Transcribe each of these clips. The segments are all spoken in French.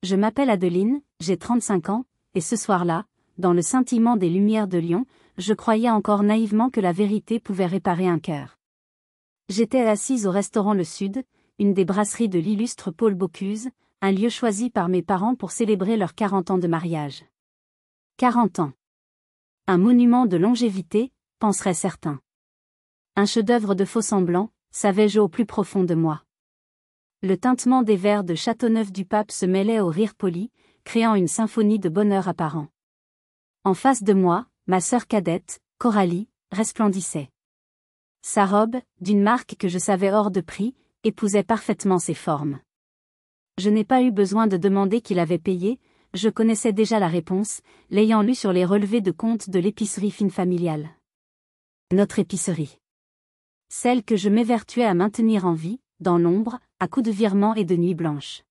Je m'appelle Adeline, j'ai 35 ans, et ce soir-là, dans le scintillement des lumières de Lyon, je croyais encore naïvement que la vérité pouvait réparer un cœur. J'étais assise au restaurant Le Sud, une des brasseries de l'illustre Paul Bocuse, un lieu choisi par mes parents pour célébrer leurs 40 ans de mariage. 40 ans. Un monument de longévité, penseraient certains. Un chef-d'œuvre de faux-semblants, savais-je au plus profond de moi. Le tintement des verres de Châteauneuf-du-Pape se mêlait au rire poli, créant une symphonie de bonheur apparent. En face de moi, ma sœur cadette, Coralie, resplendissait. Sa robe, d'une marque que je savais hors de prix, épousait parfaitement ses formes. Je n'ai pas eu besoin de demander qui l'avait payé, je connaissais déjà la réponse, l'ayant lue sur les relevés de compte de l'épicerie fine familiale. Notre épicerie. Celle que je m'évertuais à maintenir en vie, dans l'ombre, à coups de virements et de nuits blanches.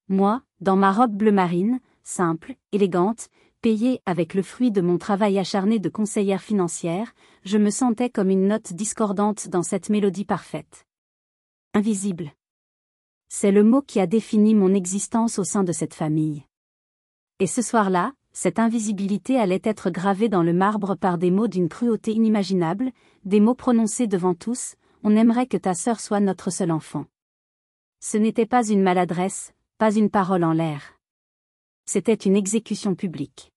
Moi, dans ma robe bleu marine, simple, élégante, payée avec le fruit de mon travail acharné de conseillère financière, je me sentais comme une note discordante dans cette mélodie parfaite. Invisible. C'est le mot qui a défini mon existence au sein de cette famille. Et ce soir-là, cette invisibilité allait être gravée dans le marbre par des mots d'une cruauté inimaginable, des mots prononcés devant tous, on aimerait que ta sœur soit notre seul enfant. Ce n'était pas une maladresse, pas une parole en l'air. C'était une exécution publique.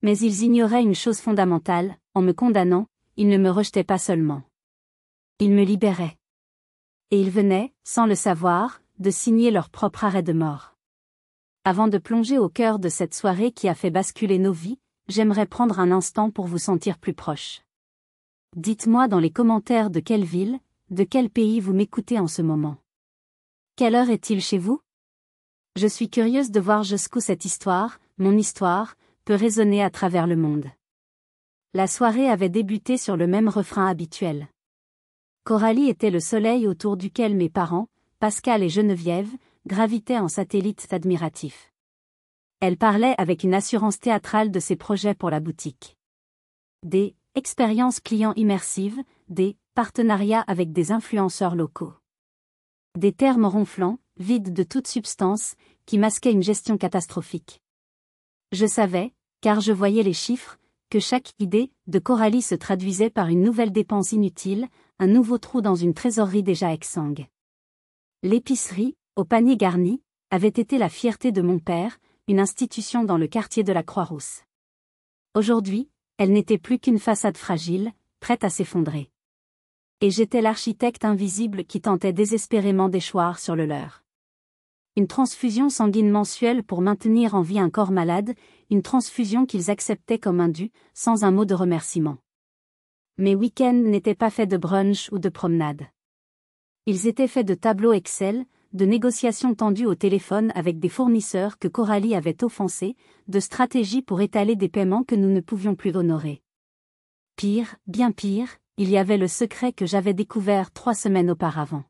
Mais ils ignoraient une chose fondamentale, en me condamnant, ils ne me rejetaient pas seulement. Ils me libéraient. Et ils venaient, sans le savoir, de signer leur propre arrêt de mort. Avant de plonger au cœur de cette soirée qui a fait basculer nos vies, j'aimerais prendre un instant pour vous sentir plus proche. Dites-moi dans les commentaires de quelle ville, de quel pays vous m'écoutez en ce moment. Quelle heure est-il chez vous? Je suis curieuse de voir jusqu'où cette histoire, mon histoire, peut résonner à travers le monde. La soirée avait débuté sur le même refrain habituel. Coralie était le soleil autour duquel mes parents, Pascal et Geneviève, gravitaient en satellites admiratifs. Elle parlait avec une assurance théâtrale de ses projets pour la boutique. Des expériences clients immersives, des partenariats avec des influenceurs locaux. Des termes ronflants, vides de toute substance, qui masquaient une gestion catastrophique. Je savais, car je voyais les chiffres, que chaque idée de Coralie se traduisait par une nouvelle dépense inutile, un nouveau trou dans une trésorerie déjà exsangue. L'épicerie, au panier garni, avait été la fierté de mon père, une institution dans le quartier de la Croix-Rousse. Aujourd'hui, elle n'était plus qu'une façade fragile, prête à s'effondrer. Et j'étais l'architecte invisible qui tentait désespérément d'échoir sur le leur. Une transfusion sanguine mensuelle pour maintenir en vie un corps malade, une transfusion qu'ils acceptaient comme un dû, sans un mot de remerciement. Mes week-ends n'étaient pas faits de brunch ou de promenade. Ils étaient faits de tableaux Excel, de négociations tendues au téléphone avec des fournisseurs que Coralie avait offensés, de stratégies pour étaler des paiements que nous ne pouvions plus honorer. Pire, bien pire, il y avait le secret que j'avais découvert 3 semaines auparavant.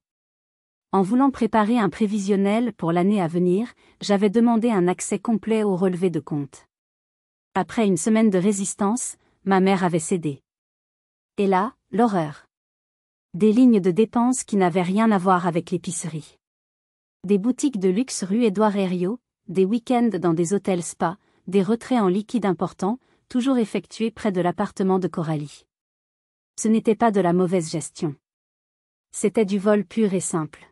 En voulant préparer un prévisionnel pour l'année à venir, j'avais demandé un accès complet au relevé de compte. Après une semaine de résistance, ma mère avait cédé. Et là, l'horreur. Des lignes de dépenses qui n'avaient rien à voir avec l'épicerie. Des boutiques de luxe rue Édouard Herriot, des week-ends dans des hôtels spa, des retraits en liquide importants, toujours effectués près de l'appartement de Coralie. Ce n'était pas de la mauvaise gestion. C'était du vol pur et simple.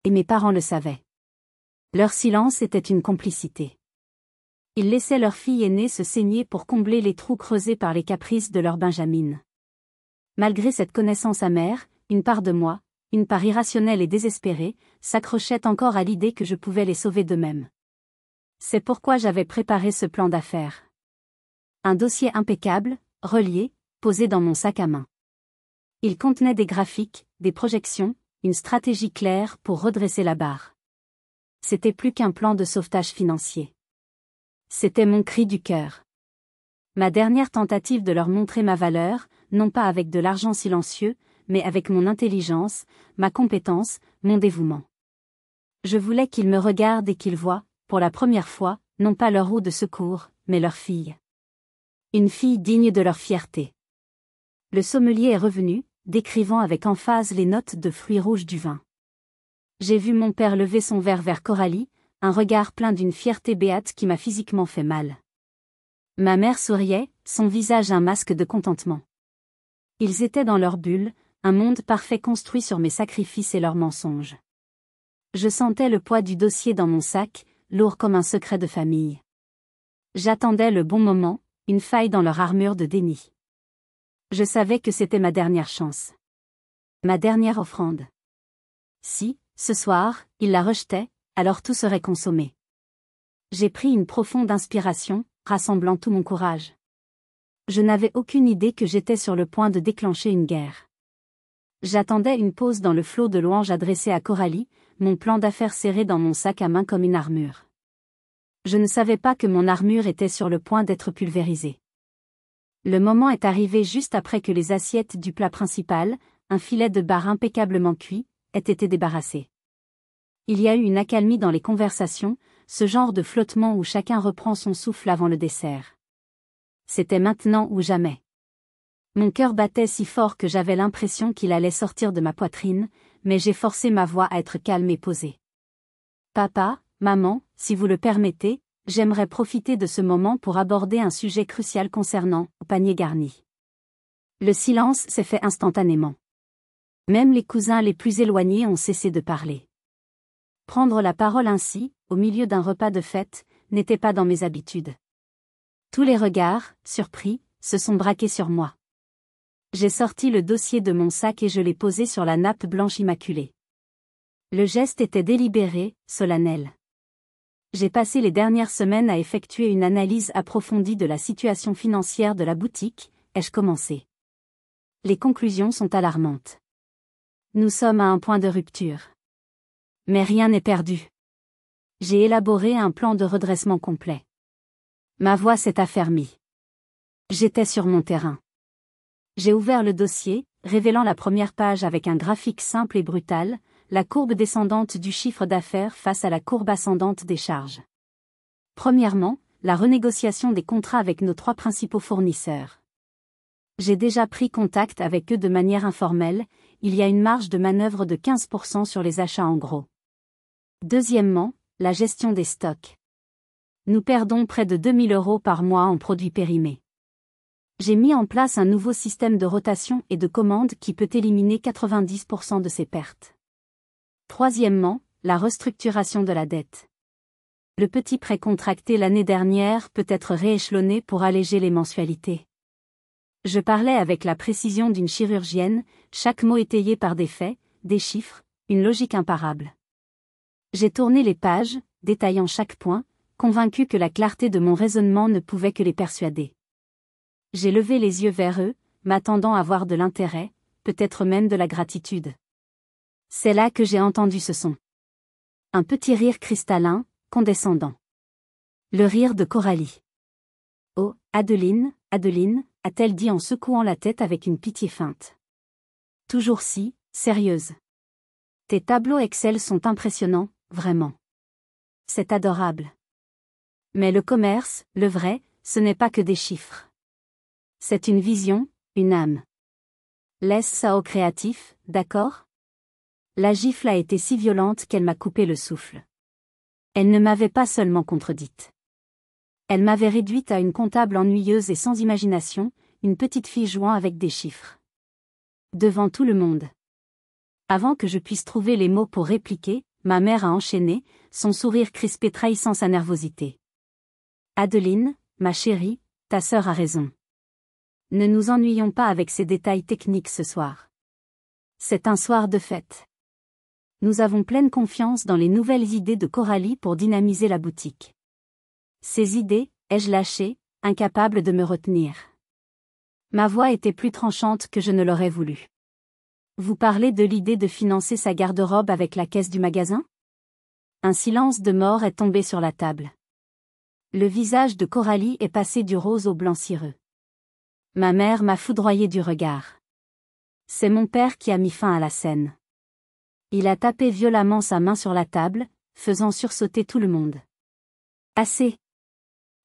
Et mes parents le savaient. Leur silence était une complicité. Ils laissaient leur fille aînée se saigner pour combler les trous creusés par les caprices de leur benjamine. Malgré cette connaissance amère, une part de moi, une part irrationnelle et désespérée, s'accrochait encore à l'idée que je pouvais les sauver d'eux-mêmes. C'est pourquoi j'avais préparé ce plan d'affaires. Un dossier impeccable, relié, posé dans mon sac à main. Il contenait des graphiques, des projections, une stratégie claire pour redresser la barre. C'était plus qu'un plan de sauvetage financier. C'était mon cri du cœur. Ma dernière tentative de leur montrer ma valeur, non pas avec de l'argent silencieux, mais avec mon intelligence, ma compétence, mon dévouement. Je voulais qu'ils me regardent et qu'ils voient, pour la première fois, non pas leur roue de secours, mais leur fille. Une fille digne de leur fierté. Le sommelier est revenu, décrivant avec emphase les notes de fruits rouges du vin. J'ai vu mon père lever son verre vers Coralie, un regard plein d'une fierté béate qui m'a physiquement fait mal. Ma mère souriait, son visage un masque de contentement. Ils étaient dans leur bulle, un monde parfait construit sur mes sacrifices et leurs mensonges. Je sentais le poids du dossier dans mon sac, lourd comme un secret de famille. J'attendais le bon moment, une faille dans leur armure de déni. Je savais que c'était ma dernière chance. Ma dernière offrande. Si, ce soir, ils la rejetaient, alors tout serait consommé. J'ai pris une profonde inspiration, rassemblant tout mon courage. Je n'avais aucune idée que j'étais sur le point de déclencher une guerre. J'attendais une pause dans le flot de louanges adressées à Coralie, mon plan d'affaires serré dans mon sac à main comme une armure. Je ne savais pas que mon armure était sur le point d'être pulvérisée. Le moment est arrivé juste après que les assiettes du plat principal, un filet de bar impeccablement cuit, aient été débarrassées. Il y a eu une accalmie dans les conversations, ce genre de flottement où chacun reprend son souffle avant le dessert. C'était maintenant ou jamais. Mon cœur battait si fort que j'avais l'impression qu'il allait sortir de ma poitrine, mais j'ai forcé ma voix à être calme et posée. Papa, maman, si vous le permettez, j'aimerais profiter de ce moment pour aborder un sujet crucial concernant le panier garni. Le silence s'est fait instantanément. Même les cousins les plus éloignés ont cessé de parler. Prendre la parole ainsi, au milieu d'un repas de fête, n'était pas dans mes habitudes. Tous les regards, surpris, se sont braqués sur moi. J'ai sorti le dossier de mon sac et je l'ai posé sur la nappe blanche immaculée. Le geste était délibéré, solennel. J'ai passé les dernières semaines à effectuer une analyse approfondie de la situation financière de la boutique, ai-je commencé. Les conclusions sont alarmantes. Nous sommes à un point de rupture. Mais rien n'est perdu. J'ai élaboré un plan de redressement complet. Ma voix s'est affermie. J'étais sur mon terrain. J'ai ouvert le dossier, révélant la première page avec un graphique simple et brutal, la courbe descendante du chiffre d'affaires face à la courbe ascendante des charges. Premièrement, la renégociation des contrats avec nos 3 principaux fournisseurs. J'ai déjà pris contact avec eux de manière informelle, il y a une marge de manœuvre de 15% sur les achats en gros. Deuxièmement, la gestion des stocks. Nous perdons près de 2 000 € par mois en produits périmés. J'ai mis en place un nouveau système de rotation et de commande qui peut éliminer 90% de ces pertes. Troisièmement, la restructuration de la dette. Le petit prêt contracté l'année dernière peut être rééchelonné pour alléger les mensualités. Je parlais avec la précision d'une chirurgienne, chaque mot étayé par des faits, des chiffres, une logique imparable. J'ai tourné les pages, détaillant chaque point, convaincu que la clarté de mon raisonnement ne pouvait que les persuader. J'ai levé les yeux vers eux, m'attendant à voir de l'intérêt, peut-être même de la gratitude. C'est là que j'ai entendu ce son. Un petit rire cristallin, condescendant. Le rire de Coralie. « Oh, Adeline, Adeline », a-t-elle dit en secouant la tête avec une pitié feinte. « Toujours si, sérieuse. Tes tableaux Excel sont impressionnants, vraiment. C'est adorable. Mais le commerce, le vrai, ce n'est pas que des chiffres. C'est une vision, une âme. Laisse ça au créatif, d'accord ? » La gifle a été si violente qu'elle m'a coupé le souffle. Elle ne m'avait pas seulement contredite. Elle m'avait réduite à une comptable ennuyeuse et sans imagination, une petite fille jouant avec des chiffres. Devant tout le monde. Avant que je puisse trouver les mots pour répliquer, ma mère a enchaîné, son sourire crispé trahissant sa nervosité. « Adeline, ma chérie, ta sœur a raison. Ne nous ennuyons pas avec ces détails techniques ce soir. C'est un soir de fête. Nous avons pleine confiance dans les nouvelles idées de Coralie pour dynamiser la boutique. » Ces idées, ai-je lâché, incapable de me retenir. Ma voix était plus tranchante que je ne l'aurais voulu. Vous parlez de l'idée de financer sa garde-robe avec la caisse du magasin ? Un silence de mort est tombé sur la table. Le visage de Coralie est passé du rose au blanc cireux. Ma mère m'a foudroyé du regard. C'est mon père qui a mis fin à la scène. Il a tapé violemment sa main sur la table, faisant sursauter tout le monde. Assez.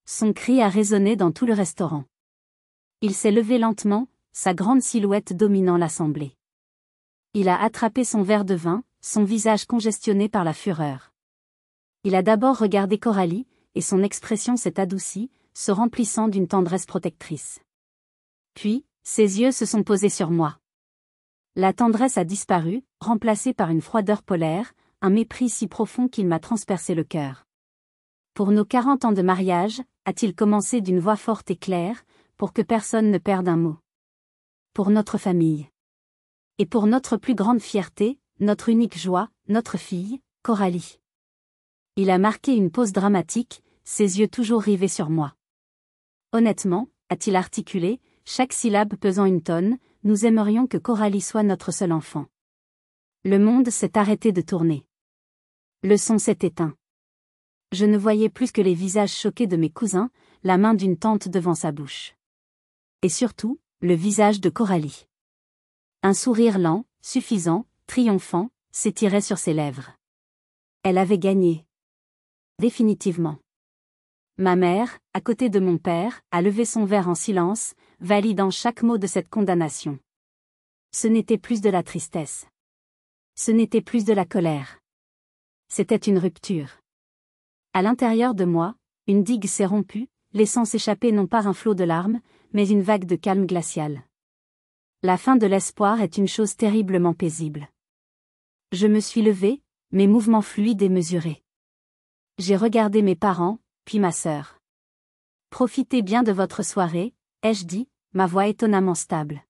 Son cri a résonné dans tout le restaurant. Il s'est levé lentement, sa grande silhouette dominant l'assemblée. Il a attrapé son verre de vin, son visage congestionné par la fureur. Il a d'abord regardé Coralie, et son expression s'est adoucie, se remplissant d'une tendresse protectrice. Puis, ses yeux se sont posés sur moi. La tendresse a disparu, remplacée par une froideur polaire, un mépris si profond qu'il m'a transpercé le cœur. Pour nos 40 ans de mariage, a-t-il commencé d'une voix forte et claire, pour que personne ne perde un mot. Pour notre famille. Et pour notre plus grande fierté, notre unique joie, notre fille, Coralie. Il a marqué une pause dramatique, ses yeux toujours rivés sur moi. Honnêtement, a-t-il articulé, chaque syllabe pesant une tonne, nous aimerions que Coralie soit notre seul enfant. Le monde s'est arrêté de tourner. Le son s'est éteint. Je ne voyais plus que les visages choqués de mes cousins, la main d'une tante devant sa bouche. Et surtout, le visage de Coralie. Un sourire lent, suffisant, triomphant, s'étirait sur ses lèvres. Elle avait gagné. Définitivement. Ma mère, à côté de mon père, a levé son verre en silence, validant chaque mot de cette condamnation. Ce n'était plus de la tristesse. Ce n'était plus de la colère. C'était une rupture. À l'intérieur de moi, une digue s'est rompue, laissant s'échapper non pas un flot de larmes, mais une vague de calme glacial. La fin de l'espoir est une chose terriblement paisible. Je me suis levée, mes mouvements fluides et mesurés. J'ai regardé mes parents, puis ma sœur. Profitez bien de votre soirée, ai-je dit, ma voix étonnamment stable.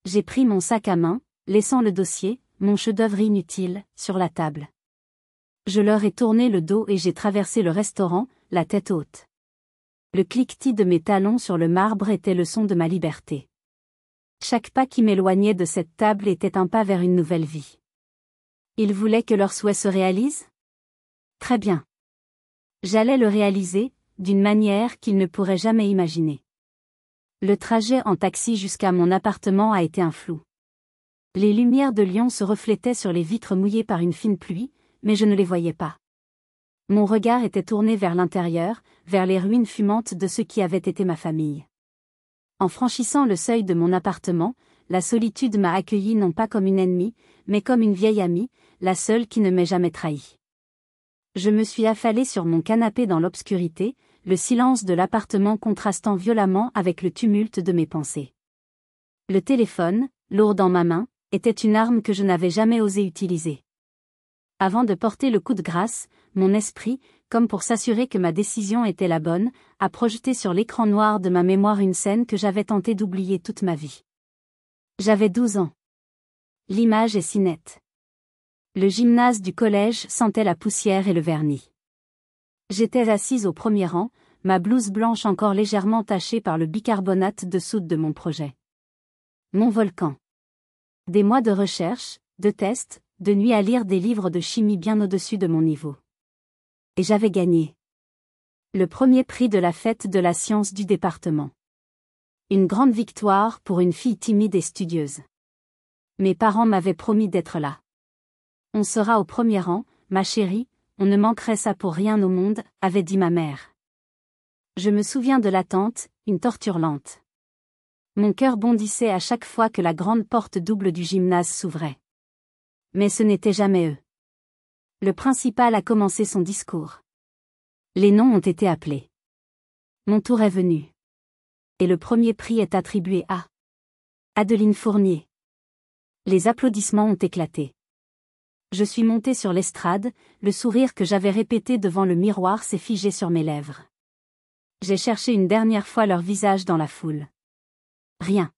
J'ai pris mon sac à main, laissant le dossier, mon chef-d'œuvre inutile, sur la table. Je leur ai tourné le dos et j'ai traversé le restaurant, la tête haute. Le cliquetis de mes talons sur le marbre était le son de ma liberté. Chaque pas qui m'éloignait de cette table était un pas vers une nouvelle vie. Ils voulaient que leur souhait se réalise ? Très bien. J'allais le réaliser, d'une manière qu'ils ne pourraient jamais imaginer. Le trajet en taxi jusqu'à mon appartement a été un flou. Les lumières de Lyon se reflétaient sur les vitres mouillées par une fine pluie, mais je ne les voyais pas. Mon regard était tourné vers l'intérieur, vers les ruines fumantes de ce qui avait été ma famille. En franchissant le seuil de mon appartement, la solitude m'a accueilli non pas comme une ennemie, mais comme une vieille amie, la seule qui ne m'ait jamais trahi. Je me suis affalée sur mon canapé dans l'obscurité, le silence de l'appartement contrastant violemment avec le tumulte de mes pensées. Le téléphone, lourd dans ma main, était une arme que je n'avais jamais osé utiliser. Avant de porter le coup de grâce, mon esprit, comme pour s'assurer que ma décision était la bonne, a projeté sur l'écran noir de ma mémoire une scène que j'avais tenté d'oublier toute ma vie. J'avais 12 ans. L'image est si nette. Le gymnase du collège sentait la poussière et le vernis. J'étais assise au premier rang, ma blouse blanche encore légèrement tachée par le bicarbonate de soude de mon projet. Mon volcan. Des mois de recherche, de tests, de nuits à lire des livres de chimie bien au-dessus de mon niveau. Et j'avais gagné. Le premier prix de la fête de la science du département. Une grande victoire pour une fille timide et studieuse. Mes parents m'avaient promis d'être là. On sera au premier rang, ma chérie, on ne manquerait ça pour rien au monde, avait dit ma mère. Je me souviens de l'attente, une torture lente. Mon cœur bondissait à chaque fois que la grande porte double du gymnase s'ouvrait. Mais ce n'était jamais eux. Le principal a commencé son discours. Les noms ont été appelés. Mon tour est venu. Et le premier prix est attribué à Adeline Fournier. Les applaudissements ont éclaté. Je suis montée sur l'estrade, le sourire que j'avais répété devant le miroir s'est figé sur mes lèvres. J'ai cherché une dernière fois leur visage dans la foule. Rien.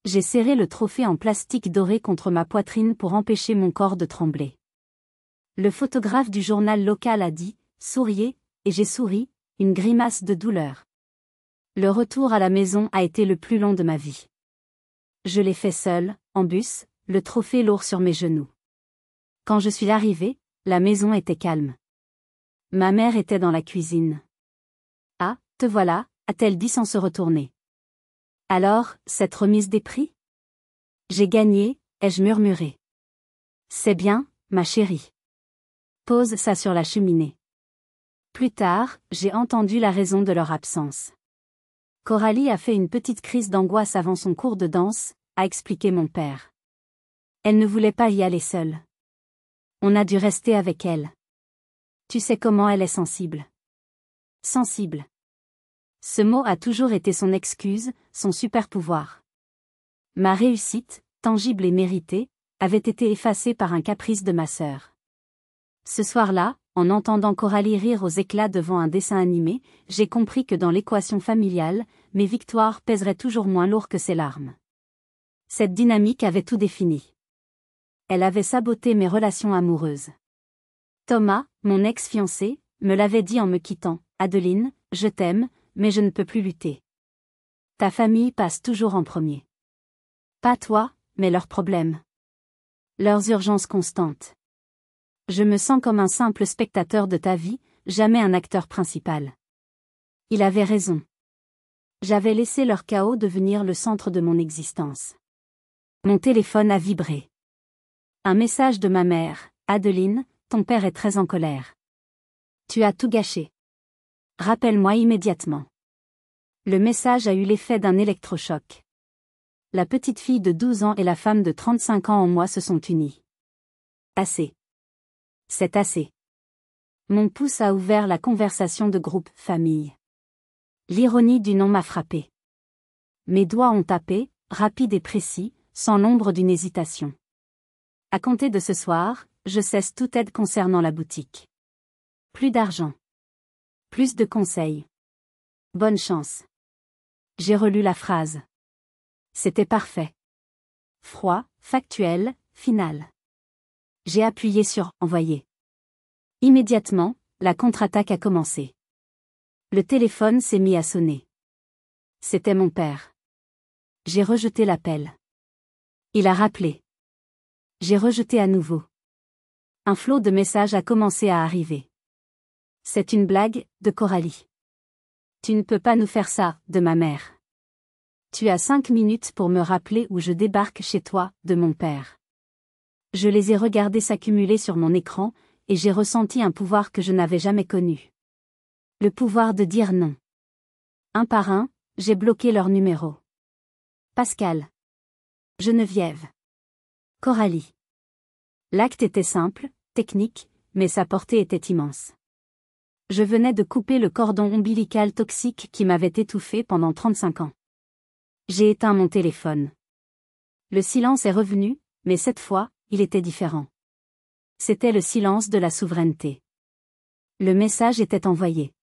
J'ai serré le trophée en plastique doré contre ma poitrine pour empêcher mon corps de trembler. Le photographe du journal local a dit « Souriez », et j'ai souri, une grimace de douleur. Le retour à la maison a été le plus long de ma vie. Je l'ai fait seul, en bus, le trophée lourd sur mes genoux. Quand je suis arrivée, la maison était calme. Ma mère était dans la cuisine. « Ah, te voilà », a-t-elle dit sans se retourner. « Alors, cette remise des prix ? » « J'ai gagné », ai-je murmuré. « C'est bien, ma chérie. » Pose ça sur la cheminée. Plus tard, j'ai entendu la raison de leur absence. Coralie a fait une petite crise d'angoisse avant son cours de danse, a expliqué mon père. Elle ne voulait pas y aller seule. On a dû rester avec elle. Tu sais comment elle est sensible. Sensible. Ce mot a toujours été son excuse, son super pouvoir. Ma réussite, tangible et méritée, avait été effacée par un caprice de ma sœur. Ce soir-là, en entendant Coralie rire aux éclats devant un dessin animé, j'ai compris que dans l'équation familiale, mes victoires pèseraient toujours moins lourd que ses larmes. Cette dynamique avait tout défini. Elle avait saboté mes relations amoureuses. Thomas, mon ex-fiancé, me l'avait dit en me quittant. « Adeline, je t'aime, mais je ne peux plus lutter. Ta famille passe toujours en premier. Pas toi, mais leurs problèmes. Leurs urgences constantes. Je me sens comme un simple spectateur de ta vie, jamais un acteur principal. » Il avait raison. J'avais laissé leur chaos devenir le centre de mon existence. Mon téléphone a vibré. Un message de ma mère. « Adeline, ton père est très en colère. Tu as tout gâché. Rappelle-moi immédiatement. » Le message a eu l'effet d'un électrochoc. La petite fille de 12 ans et la femme de 35 ans en moi se sont unies. Assez. C'est assez. Mon pouce a ouvert la conversation de groupe « Famille ». L'ironie du nom m'a frappé. Mes doigts ont tapé, rapides et précis, sans l'ombre d'une hésitation. À compter de ce soir, je cesse toute aide concernant la boutique. Plus d'argent. Plus de conseils. Bonne chance. J'ai relu la phrase. C'était parfait. Froid, factuel, final. J'ai appuyé sur « Envoyer ». Immédiatement, la contre-attaque a commencé. Le téléphone s'est mis à sonner. C'était mon père. J'ai rejeté l'appel. Il a rappelé. J'ai rejeté à nouveau. Un flot de messages a commencé à arriver. C'est une blague, de Coralie. Tu ne peux pas nous faire ça, de ma mère. Tu as 5 minutes pour me rappeler où je débarque chez toi, de mon père. Je les ai regardés s'accumuler sur mon écran, et j'ai ressenti un pouvoir que je n'avais jamais connu. Le pouvoir de dire non. Un par un, j'ai bloqué leur numéro. Pascal. Geneviève. Coralie. L'acte était simple, technique, mais sa portée était immense. Je venais de couper le cordon ombilical toxique qui m'avait étouffé pendant 35 ans. J'ai éteint mon téléphone. Le silence est revenu, mais cette fois, il était différent. C'était le silence de la souveraineté. Le message était envoyé.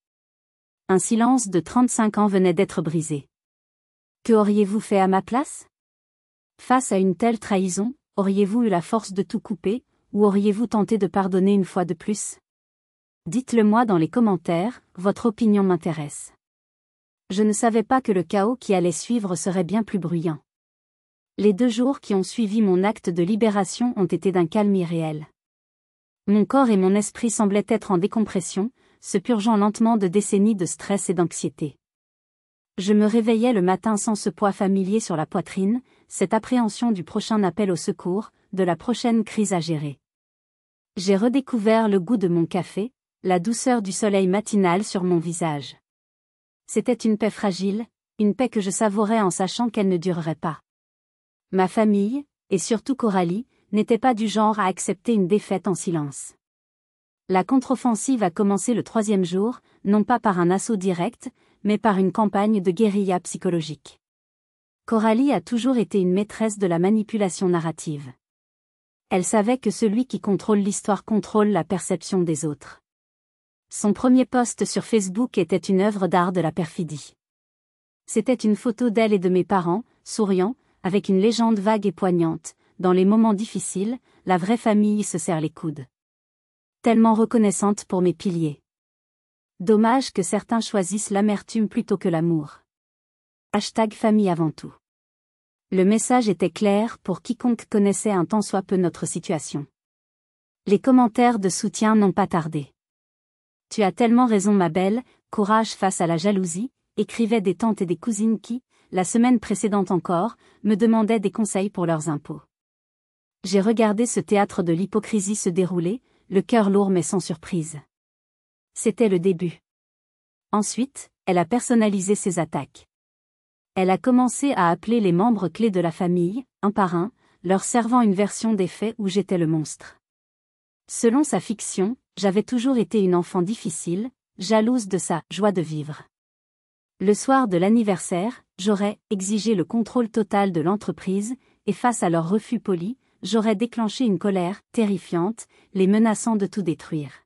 Un silence de 35 ans venait d'être brisé. Que auriez-vous fait à ma place? Face à une telle trahison, auriez-vous eu la force de tout couper, ou auriez-vous tenté de pardonner une fois de plus? Dites-le-moi dans les commentaires, votre opinion m'intéresse. Je ne savais pas que le chaos qui allait suivre serait bien plus bruyant. Les 2 jours qui ont suivi mon acte de libération ont été d'un calme irréel. Mon corps et mon esprit semblaient être en décompression, se purgeant lentement de décennies de stress et d'anxiété. Je me réveillais le matin sans ce poids familier sur la poitrine, cette appréhension du prochain appel au secours, de la prochaine crise à gérer. J'ai redécouvert le goût de mon café, la douceur du soleil matinal sur mon visage. C'était une paix fragile, une paix que je savourais en sachant qu'elle ne durerait pas. Ma famille, et surtout Coralie, n'était pas du genre à accepter une défaite en silence. La contre-offensive a commencé le 3e jour, non pas par un assaut direct, mais par une campagne de guérilla psychologique. Coralie a toujours été une maîtresse de la manipulation narrative. Elle savait que celui qui contrôle l'histoire contrôle la perception des autres. Son premier post sur Facebook était une œuvre d'art de la perfidie. C'était une photo d'elle et de mes parents, souriant, avec une légende vague et poignante. Dans les moments difficiles, la vraie famille se serre les coudes. Tellement reconnaissante pour mes piliers. Dommage que certains choisissent l'amertume plutôt que l'amour. #famille avant tout. Le message était clair pour quiconque connaissait un tant soit peu notre situation. Les commentaires de soutien n'ont pas tardé. Tu as tellement raison ma belle, courage face à la jalousie, écrivaient des tantes et des cousines qui, la semaine précédente encore, me demandaient des conseils pour leurs impôts. J'ai regardé ce théâtre de l'hypocrisie se dérouler, le cœur lourd mais sans surprise. C'était le début. Ensuite, elle a personnalisé ses attaques. Elle a commencé à appeler les membres clés de la famille, un par un, leur servant une version des faits où j'étais le monstre. Selon sa fiction, J'avais toujours été une enfant difficile, jalouse de sa joie de vivre. Le soir de l'anniversaire, j'aurais exigé le contrôle total de l'entreprise, et face à leur refus poli, j'aurais déclenché une colère terrifiante, les menaçant de tout détruire.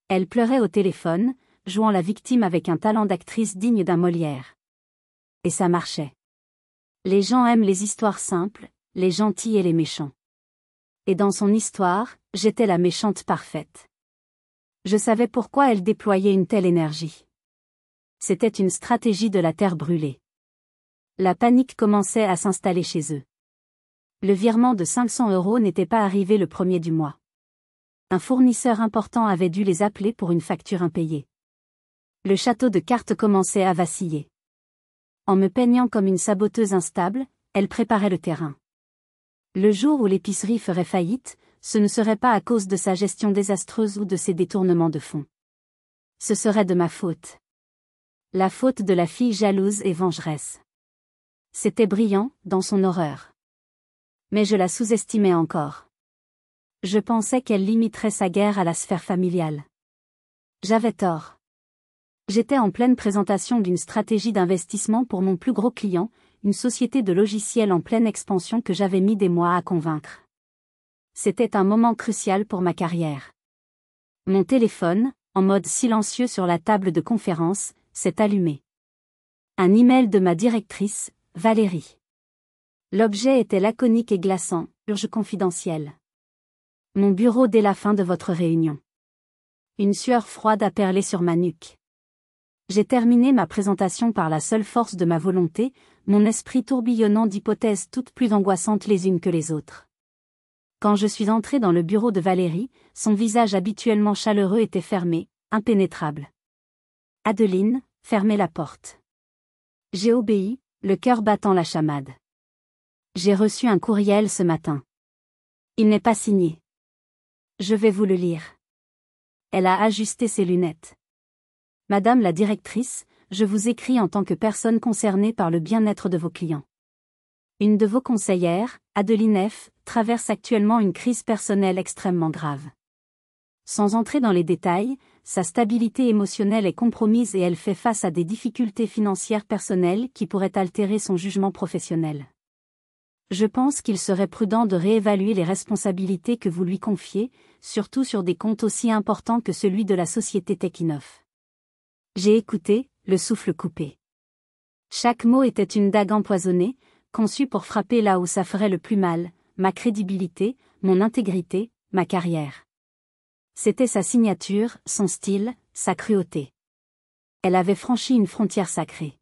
Elle pleurait au téléphone, jouant la victime avec un talent d'actrice digne d'un Molière. Et ça marchait. Les gens aiment les histoires simples, les gentils et les méchants. Et dans son histoire, j'étais la méchante parfaite. Je savais pourquoi elle déployait une telle énergie. C'était une stratégie de la terre brûlée. La panique commençait à s'installer chez eux. Le virement de 500 € n'était pas arrivé le premier du mois. Un fournisseur important avait dû les appeler pour une facture impayée. Le château de cartes commençait à vaciller. En me peignant comme une saboteuse instable, elle préparait le terrain. Le jour où l'épicerie ferait faillite, ce ne serait pas à cause de sa gestion désastreuse ou de ses détournements de fonds. Ce serait de ma faute. La faute de la fille jalouse et vengeresse. C'était brillant, dans son horreur. Mais je la sous-estimais encore. Je pensais qu'elle limiterait sa guerre à la sphère familiale. J'avais tort. J'étais en pleine présentation d'une stratégie d'investissement pour mon plus gros client, une société de logiciels en pleine expansion que j'avais mis des mois à convaincre. C'était un moment crucial pour ma carrière. Mon téléphone, en mode silencieux sur la table de conférence, s'est allumé. Un email de ma directrice, Valérie. L'objet était laconique et glaçant, urge confidentiel. Mon bureau dès la fin de votre réunion. Une sueur froide a perlé sur ma nuque. J'ai terminé ma présentation par la seule force de ma volonté, mon esprit tourbillonnant d'hypothèses toutes plus angoissantes les unes que les autres. Quand je suis entré dans le bureau de Valérie, son visage habituellement chaleureux était fermé, impénétrable. Adeline, fermez la porte. J'ai obéi, le cœur battant la chamade. J'ai reçu un courriel ce matin. Il n'est pas signé. Je vais vous le lire. Elle a ajusté ses lunettes. Madame la directrice, je vous écris en tant que personne concernée par le bien-être de vos clients. Une de vos conseillères, Adeline F., traverse actuellement une crise personnelle extrêmement grave. Sans entrer dans les détails, sa stabilité émotionnelle est compromise et elle fait face à des difficultés financières personnelles qui pourraient altérer son jugement professionnel. Je pense qu'il serait prudent de réévaluer les responsabilités que vous lui confiez, surtout sur des comptes aussi importants que celui de la société Techinov. J'ai écouté, le souffle coupé. Chaque mot était une dague empoisonnée, conçue pour frapper là où ça ferait le plus mal, ma crédibilité, mon intégrité, ma carrière. C'était sa signature, son style, sa cruauté. Elle avait franchi une frontière sacrée.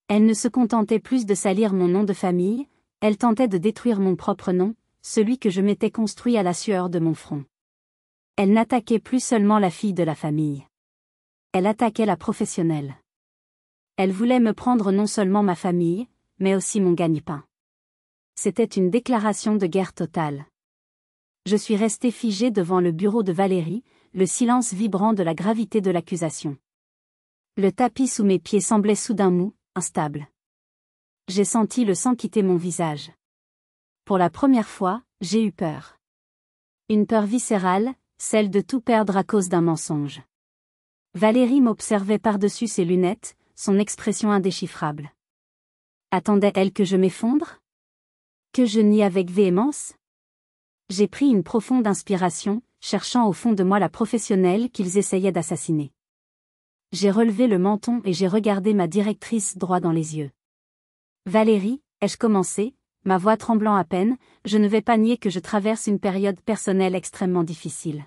Elle ne se contentait plus de salir mon nom de famille, elle tentait de détruire mon propre nom, celui que je m'étais construit à la sueur de mon front. Elle n'attaquait plus seulement la fille de la famille. Elle attaquait la professionnelle. Elle voulait me prendre non seulement ma famille, mais aussi mon gagne-pain. C'était une déclaration de guerre totale. Je suis resté figé devant le bureau de Valérie, le silence vibrant de la gravité de l'accusation. Le tapis sous mes pieds semblait soudain mou, instable. J'ai senti le sang quitter mon visage. Pour la première fois, j'ai eu peur. Une peur viscérale, celle de tout perdre à cause d'un mensonge. Valérie m'observait par-dessus ses lunettes, son expression indéchiffrable. Attendait-elle que je m'effondre? Que je nie avec véhémence? J'ai pris une profonde inspiration, cherchant au fond de moi la professionnelle qu'ils essayaient d'assassiner. J'ai relevé le menton et j'ai regardé ma directrice droit dans les yeux. Valérie, ai-je commencé, ma voix tremblant à peine, je ne vais pas nier que je traverse une période personnelle extrêmement difficile.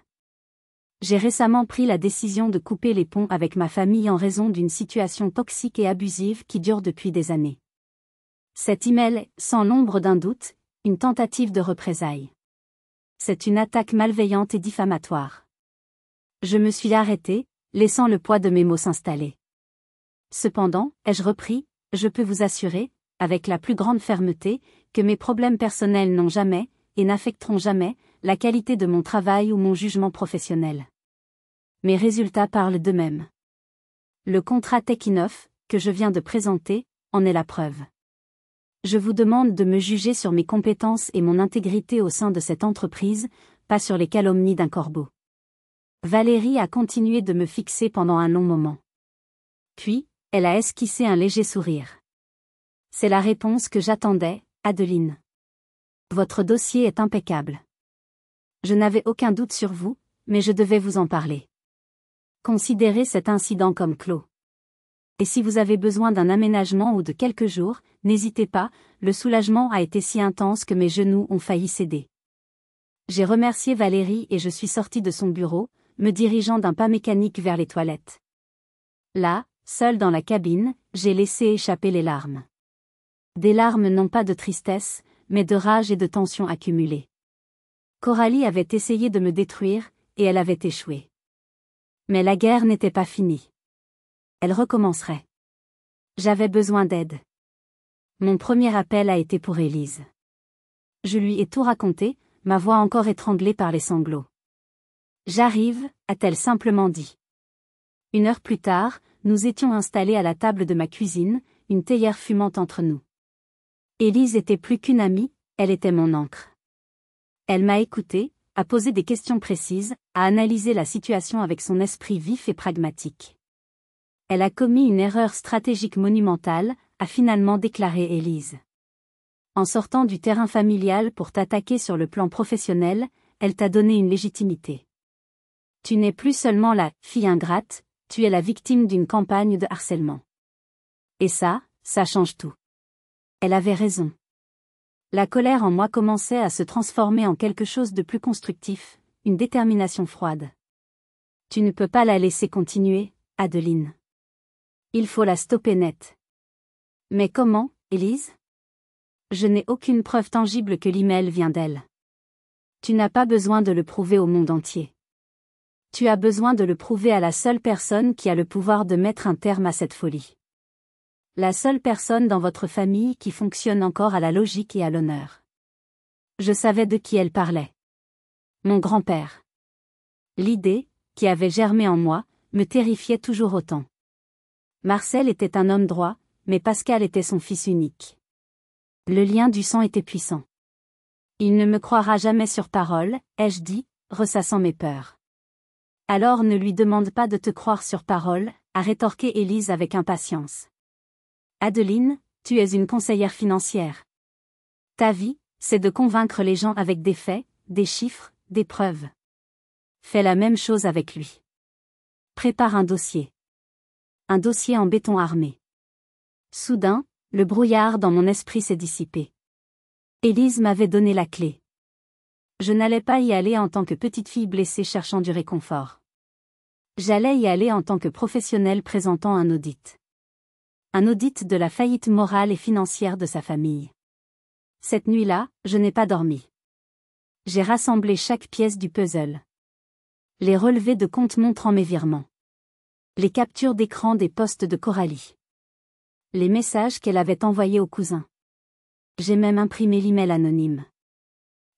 J'ai récemment pris la décision de couper les ponts avec ma famille en raison d'une situation toxique et abusive qui dure depuis des années. Cet email est, sans l'ombre d'un doute, une tentative de représailles. C'est une attaque malveillante et diffamatoire. Je me suis arrêté, laissant le poids de mes mots s'installer. Cependant, ai-je repris, je peux vous assurer, avec la plus grande fermeté, que mes problèmes personnels n'ont jamais, et n'affecteront jamais, la qualité de mon travail ou mon jugement professionnel. Mes résultats parlent d'eux-mêmes. Le contrat Techinov, que je viens de présenter, en est la preuve. Je vous demande de me juger sur mes compétences et mon intégrité au sein de cette entreprise, pas sur les calomnies d'un corbeau. Valérie a continué de me fixer pendant un long moment. Puis, elle a esquissé un léger sourire. C'est la réponse que j'attendais, Adeline. Votre dossier est impeccable. Je n'avais aucun doute sur vous, mais je devais vous en parler. Considérez cet incident comme clos. Et si vous avez besoin d'un aménagement ou de quelques jours, n'hésitez pas, le soulagement a été si intense que mes genoux ont failli céder. J'ai remercié Valérie et je suis sortie de son bureau, me dirigeant d'un pas mécanique vers les toilettes. Là, seule dans la cabine, j'ai laissé échapper les larmes. Des larmes non pas de tristesse, mais de rage et de tension accumulées. Coralie avait essayé de me détruire, et elle avait échoué. Mais la guerre n'était pas finie. Elle recommencerait. J'avais besoin d'aide. Mon premier appel a été pour Élise. Je lui ai tout raconté, ma voix encore étranglée par les sanglots. J'arrive, a-t-elle simplement dit. 1 heure plus tard, nous étions installés à la table de ma cuisine, une théière fumante entre nous. Élise était plus qu'une amie, elle était mon ancre. Elle m'a écouté, a posé des questions précises, a analysé la situation avec son esprit vif et pragmatique. Elle a commis une erreur stratégique monumentale, a finalement déclaré Élise. En sortant du terrain familial pour t'attaquer sur le plan professionnel, elle t'a donné une légitimité. Tu n'es plus seulement la fille ingrate, tu es la victime d'une campagne de harcèlement. Et ça change tout. Elle avait raison. La colère en moi commençait à se transformer en quelque chose de plus constructif, une détermination froide. Tu ne peux pas la laisser continuer, Adeline. Il faut la stopper net. Mais comment, Élise? Je n'ai aucune preuve tangible que l'email vient d'elle. Tu n'as pas besoin de le prouver au monde entier. Tu as besoin de le prouver à la seule personne qui a le pouvoir de mettre un terme à cette folie. La seule personne dans votre famille qui fonctionne encore à la logique et à l'honneur. Je savais de qui elle parlait. Mon grand-père. L'idée, qui avait germé en moi, me terrifiait toujours autant. Marcel était un homme droit, mais Pascal était son fils unique. Le lien du sang était puissant. Il ne me croira jamais sur parole, ai-je dit, ressassant mes peurs. Alors ne lui demande pas de te croire sur parole, a rétorqué Élise avec impatience. Adeline, tu es une conseillère financière. Ta vie, c'est de convaincre les gens avec des faits, des chiffres, des preuves. Fais la même chose avec lui. Prépare un dossier. Un dossier en béton armé. Soudain, le brouillard dans mon esprit s'est dissipé. Élise m'avait donné la clé. Je n'allais pas y aller en tant que petite fille blessée cherchant du réconfort. J'allais y aller en tant que professionnelle présentant un audit. Un audit de la faillite morale et financière de sa famille. Cette nuit-là, je n'ai pas dormi. J'ai rassemblé chaque pièce du puzzle. Les relevés de compte montrant mes virements. Les captures d'écran des posts de Coralie. Les messages qu'elle avait envoyés au cousin. J'ai même imprimé l'email anonyme.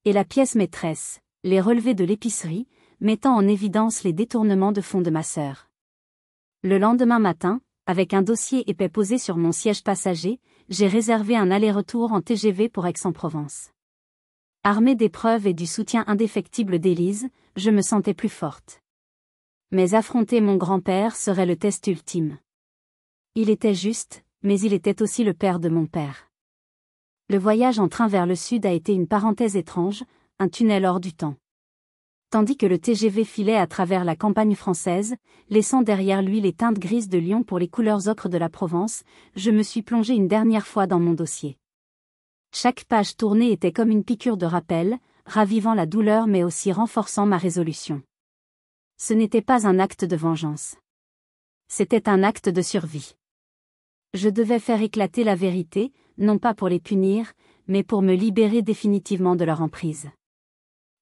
Et la pièce maîtresse, les relevés de l'épicerie, mettant en évidence les détournements de fonds de ma sœur. Le lendemain matin, avec un dossier épais posé sur mon siège passager, j'ai réservé un aller-retour en TGV pour Aix-en-Provence. Armée des preuves et du soutien indéfectible d'Élise, je me sentais plus forte. Mais affronter mon grand-père serait le test ultime. Il était juste, mais il était aussi le père de mon père. Le voyage en train vers le sud a été une parenthèse étrange, un tunnel hors du temps. Tandis que le TGV filait à travers la campagne française, laissant derrière lui les teintes grises de Lyon pour les couleurs ocres de la Provence, je me suis plongé une dernière fois dans mon dossier. Chaque page tournée était comme une piqûre de rappel, ravivant la douleur mais aussi renforçant ma résolution. Ce n'était pas un acte de vengeance. C'était un acte de survie. Je devais faire éclater la vérité, non pas pour les punir, mais pour me libérer définitivement de leur emprise.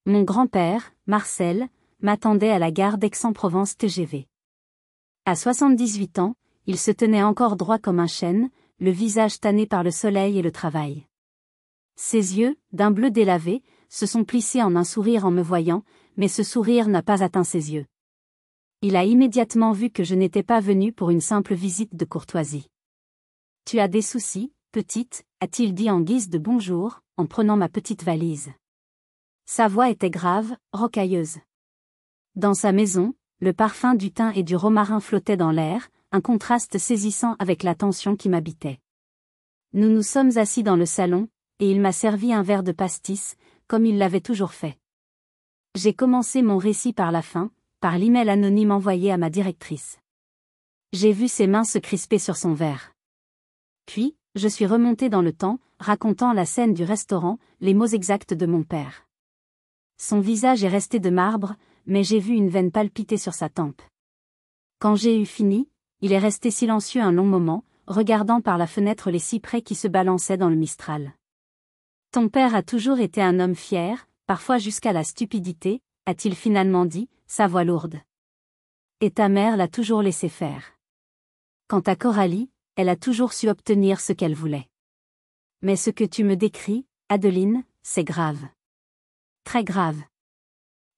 Mon grand-père, Marcel, m'attendait à la gare d'Aix-en-Provence TGV. À 78 ans, il se tenait encore droit comme un chêne, le visage tanné par le soleil et le travail. Ses yeux, d'un bleu délavé, se sont plissés en un sourire en me voyant, mais ce sourire n'a pas atteint ses yeux. Il a immédiatement vu que je n'étais pas venue pour une simple visite de courtoisie. « Tu as des soucis, petite » a-t-il dit en guise de bonjour, en prenant ma petite valise. Sa voix était grave, rocailleuse. Dans sa maison, le parfum du thym et du romarin flottait dans l'air, un contraste saisissant avec la tension qui m'habitait. Nous nous sommes assis dans le salon, et il m'a servi un verre de pastis, comme il l'avait toujours fait. J'ai commencé mon récit par la fin, par l'email anonyme envoyé à ma directrice. J'ai vu ses mains se crisper sur son verre. Puis, je suis remontée dans le temps, racontant la scène du restaurant, les mots exacts de mon père. Son visage est resté de marbre, mais j'ai vu une veine palpiter sur sa tempe. Quand j'ai eu fini, il est resté silencieux un long moment, regardant par la fenêtre les cyprès qui se balançaient dans le Mistral. Ton père a toujours été un homme fier, parfois jusqu'à la stupidité, a-t-il finalement dit, sa voix lourde. Et ta mère l'a toujours laissé faire. Quant à Coralie, elle a toujours su obtenir ce qu'elle voulait. Mais ce que tu me décris, Adeline, c'est grave. Très grave.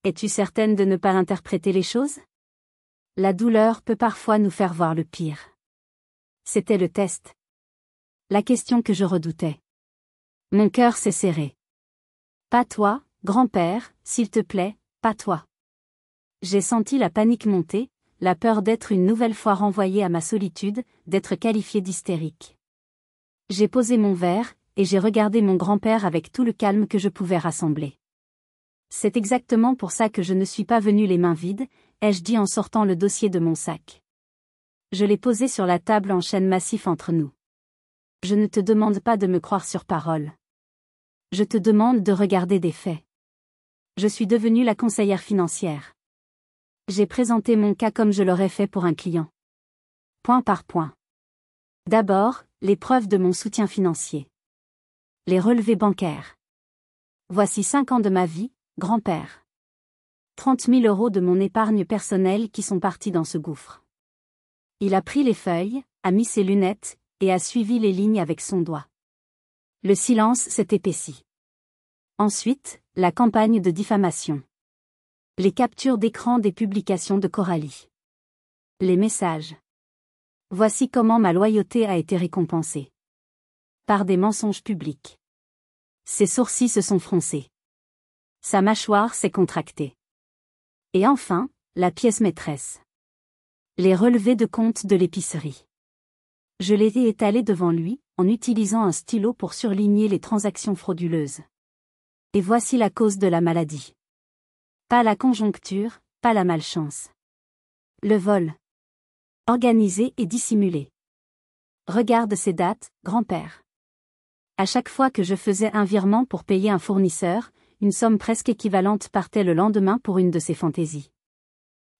Es-tu certaine de ne pas interpréter les choses? La douleur peut parfois nous faire voir le pire. C'était le test. La question que je redoutais. Mon cœur s'est serré. Pas toi, grand-père, s'il te plaît, pas toi. J'ai senti la panique monter, la peur d'être une nouvelle fois renvoyée à ma solitude, d'être qualifiée d'hystérique. J'ai posé mon verre, et j'ai regardé mon grand-père avec tout le calme que je pouvais rassembler. C'est exactement pour ça que je ne suis pas venue les mains vides, ai-je dit en sortant le dossier de mon sac. Je l'ai posé sur la table en chêne massif entre nous. Je ne te demande pas de me croire sur parole. Je te demande de regarder des faits. Je suis devenue la conseillère financière. J'ai présenté mon cas comme je l'aurais fait pour un client. Point par point. D'abord, les preuves de mon soutien financier. Les relevés bancaires. Voici 5 ans de ma vie, grand-père. 30 000 € de mon épargne personnelle qui sont partis dans ce gouffre. Il a pris les feuilles, a mis ses lunettes, et a suivi les lignes avec son doigt. Le silence s'est épaissi. Ensuite, la campagne de diffamation. Les captures d'écran des publications de Coralie. Les messages. Voici comment ma loyauté a été récompensée. Par des mensonges publics. Ses sourcils se sont froncés. Sa mâchoire s'est contractée. Et enfin, la pièce maîtresse. Les relevés de compte de l'épicerie. Je les ai étalés devant lui, en utilisant un stylo pour surligner les transactions frauduleuses. Et voici la cause de la maladie. Pas la conjoncture, pas la malchance. Le vol. Organisé et dissimulé. Regarde ces dates, grand-père. À chaque fois que je faisais un virement pour payer un fournisseur, une somme presque équivalente partait le lendemain pour une de ses fantaisies.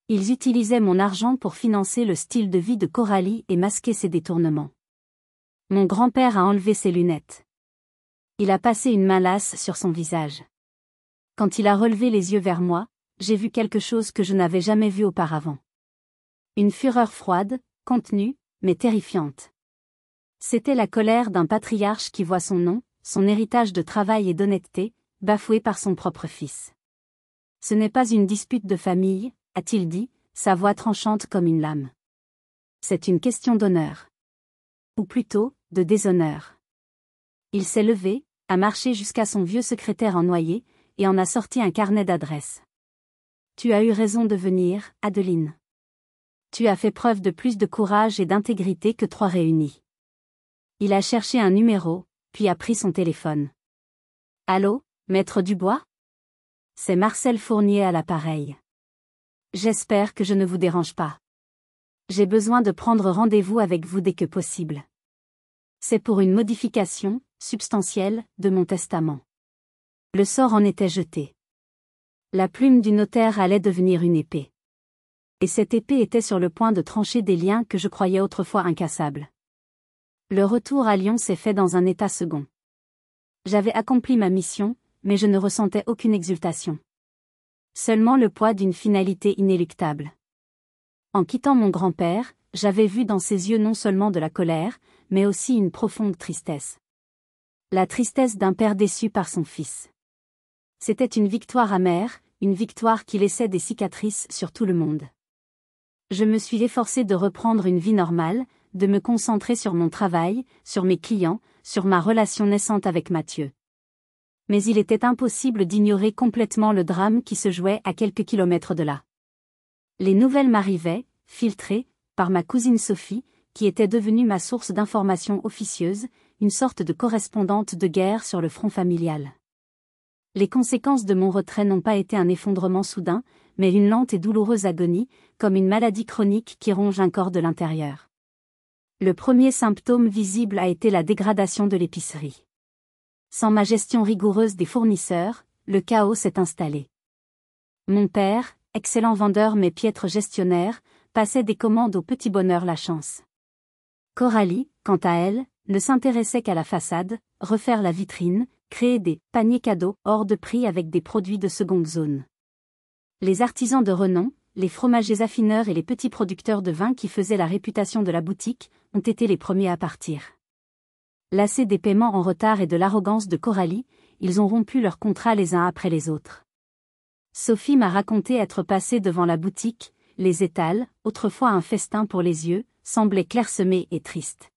Ils utilisaient mon argent pour financer le style de vie de Coralie et masquer ses détournements. Mon grand-père a enlevé ses lunettes. Il a passé une main lasse sur son visage. Quand il a relevé les yeux vers moi, j'ai vu quelque chose que je n'avais jamais vu auparavant. Une fureur froide, contenue, mais terrifiante. C'était la colère d'un patriarche qui voit son nom, son héritage de travail et d'honnêteté, bafoué par son propre fils. Ce n'est pas une dispute de famille, a-t-il dit, sa voix tranchante comme une lame. C'est une question d'honneur. Ou plutôt, de déshonneur. Il s'est levé, a marché jusqu'à son vieux secrétaire en noyer, et en a sorti un carnet d'adresses. Tu as eu raison de venir, Adeline. Tu as fait preuve de plus de courage et d'intégrité que 3 réunis. Il a cherché un numéro, puis a pris son téléphone. Allô, maître Dubois? C'est Marcel Fournier à l'appareil. J'espère que je ne vous dérange pas. J'ai besoin de prendre rendez-vous avec vous dès que possible. C'est pour une modification, substantielle, de mon testament. Le sort en était jeté. La plume du notaire allait devenir une épée. Et cette épée était sur le point de trancher des liens que je croyais autrefois incassables. Le retour à Lyon s'est fait dans un état second. J'avais accompli ma mission, mais je ne ressentais aucune exultation. Seulement le poids d'une finalité inéluctable. En quittant mon grand-père, j'avais vu dans ses yeux non seulement de la colère, mais aussi une profonde tristesse. La tristesse d'un père déçu par son fils. C'était une victoire amère, une victoire qui laissait des cicatrices sur tout le monde. Je me suis efforcée de reprendre une vie normale, de me concentrer sur mon travail, sur mes clients, sur ma relation naissante avec Mathieu. Mais il était impossible d'ignorer complètement le drame qui se jouait à quelques kilomètres de là. Les nouvelles m'arrivaient, filtrées, par ma cousine Sophie, qui était devenue ma source d'information officieuse, une sorte de correspondante de guerre sur le front familial. Les conséquences de mon retrait n'ont pas été un effondrement soudain, mais une lente et douloureuse agonie, comme une maladie chronique qui ronge un corps de l'intérieur. Le premier symptôme visible a été la dégradation de l'épicerie. Sans ma gestion rigoureuse des fournisseurs, le chaos s'est installé. Mon père, excellent vendeur mais piètre gestionnaire, passait des commandes au petit bonheur la chance. Coralie, quant à elle, ne s'intéressait qu'à la façade, refaire la vitrine, créer des paniers cadeaux hors de prix avec des produits de seconde zone. Les artisans de renom, les fromagers affineurs et les petits producteurs de vin qui faisaient la réputation de la boutique, ont été les premiers à partir. Lassés des paiements en retard et de l'arrogance de Coralie, ils ont rompu leurs contrats les uns après les autres. Sophie m'a raconté être passée devant la boutique, les étals, autrefois un festin pour les yeux, semblaient clairsemés et tristes.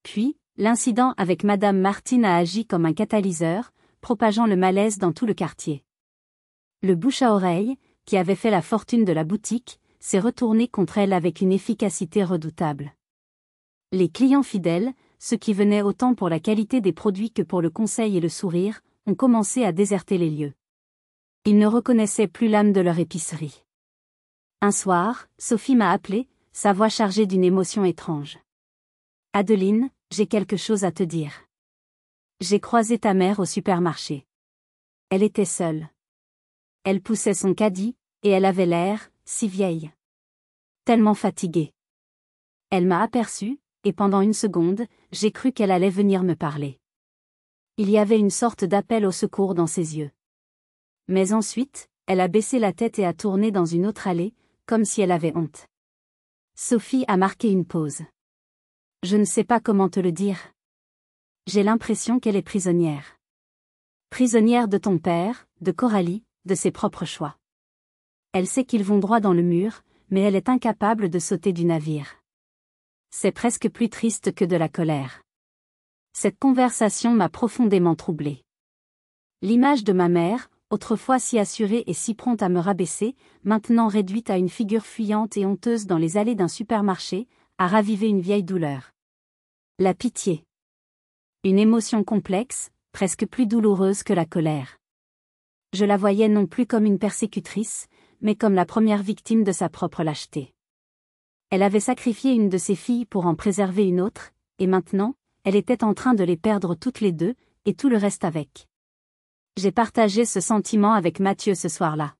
Puis, l'incident avec Madame Martine a agi comme un catalyseur, propageant le malaise dans tout le quartier. Le bouche à oreille, qui avait fait la fortune de la boutique, s'est retourné contre elle avec une efficacité redoutable. Les clients fidèles, ceux qui venaient autant pour la qualité des produits que pour le conseil et le sourire, ont commencé à déserter les lieux. Ils ne reconnaissaient plus l'âme de leur épicerie. Un soir, Sophie m'a appelé, sa voix chargée d'une émotion étrange. « Adeline, j'ai quelque chose à te dire. J'ai croisé ta mère au supermarché. Elle était seule. Elle poussait son caddie, et elle avait l'air, si vieille. Tellement fatiguée. Elle m'a aperçue, et pendant une seconde, j'ai cru qu'elle allait venir me parler. Il y avait une sorte d'appel au secours dans ses yeux. Mais ensuite, elle a baissé la tête et a tourné dans une autre allée, comme si elle avait honte. » Sophie a marqué une pause. « Je ne sais pas comment te le dire. J'ai l'impression qu'elle est prisonnière. Prisonnière de ton père, de Coralie, de ses propres choix. Elle sait qu'ils vont droit dans le mur, mais elle est incapable de sauter du navire. C'est presque plus triste que de la colère. » Cette conversation m'a profondément troublée. L'image de ma mère, autrefois si assurée et si prompte à me rabaisser, maintenant réduite à une figure fuyante et honteuse dans les allées d'un supermarché, a ravivé une vieille douleur. La pitié. Une émotion complexe, presque plus douloureuse que la colère. Je la voyais non plus comme une persécutrice, mais comme la première victime de sa propre lâcheté. Elle avait sacrifié une de ses filles pour en préserver une autre, et maintenant, elle était en train de les perdre toutes les deux, et tout le reste avec. J'ai partagé ce sentiment avec Mathieu ce soir-là.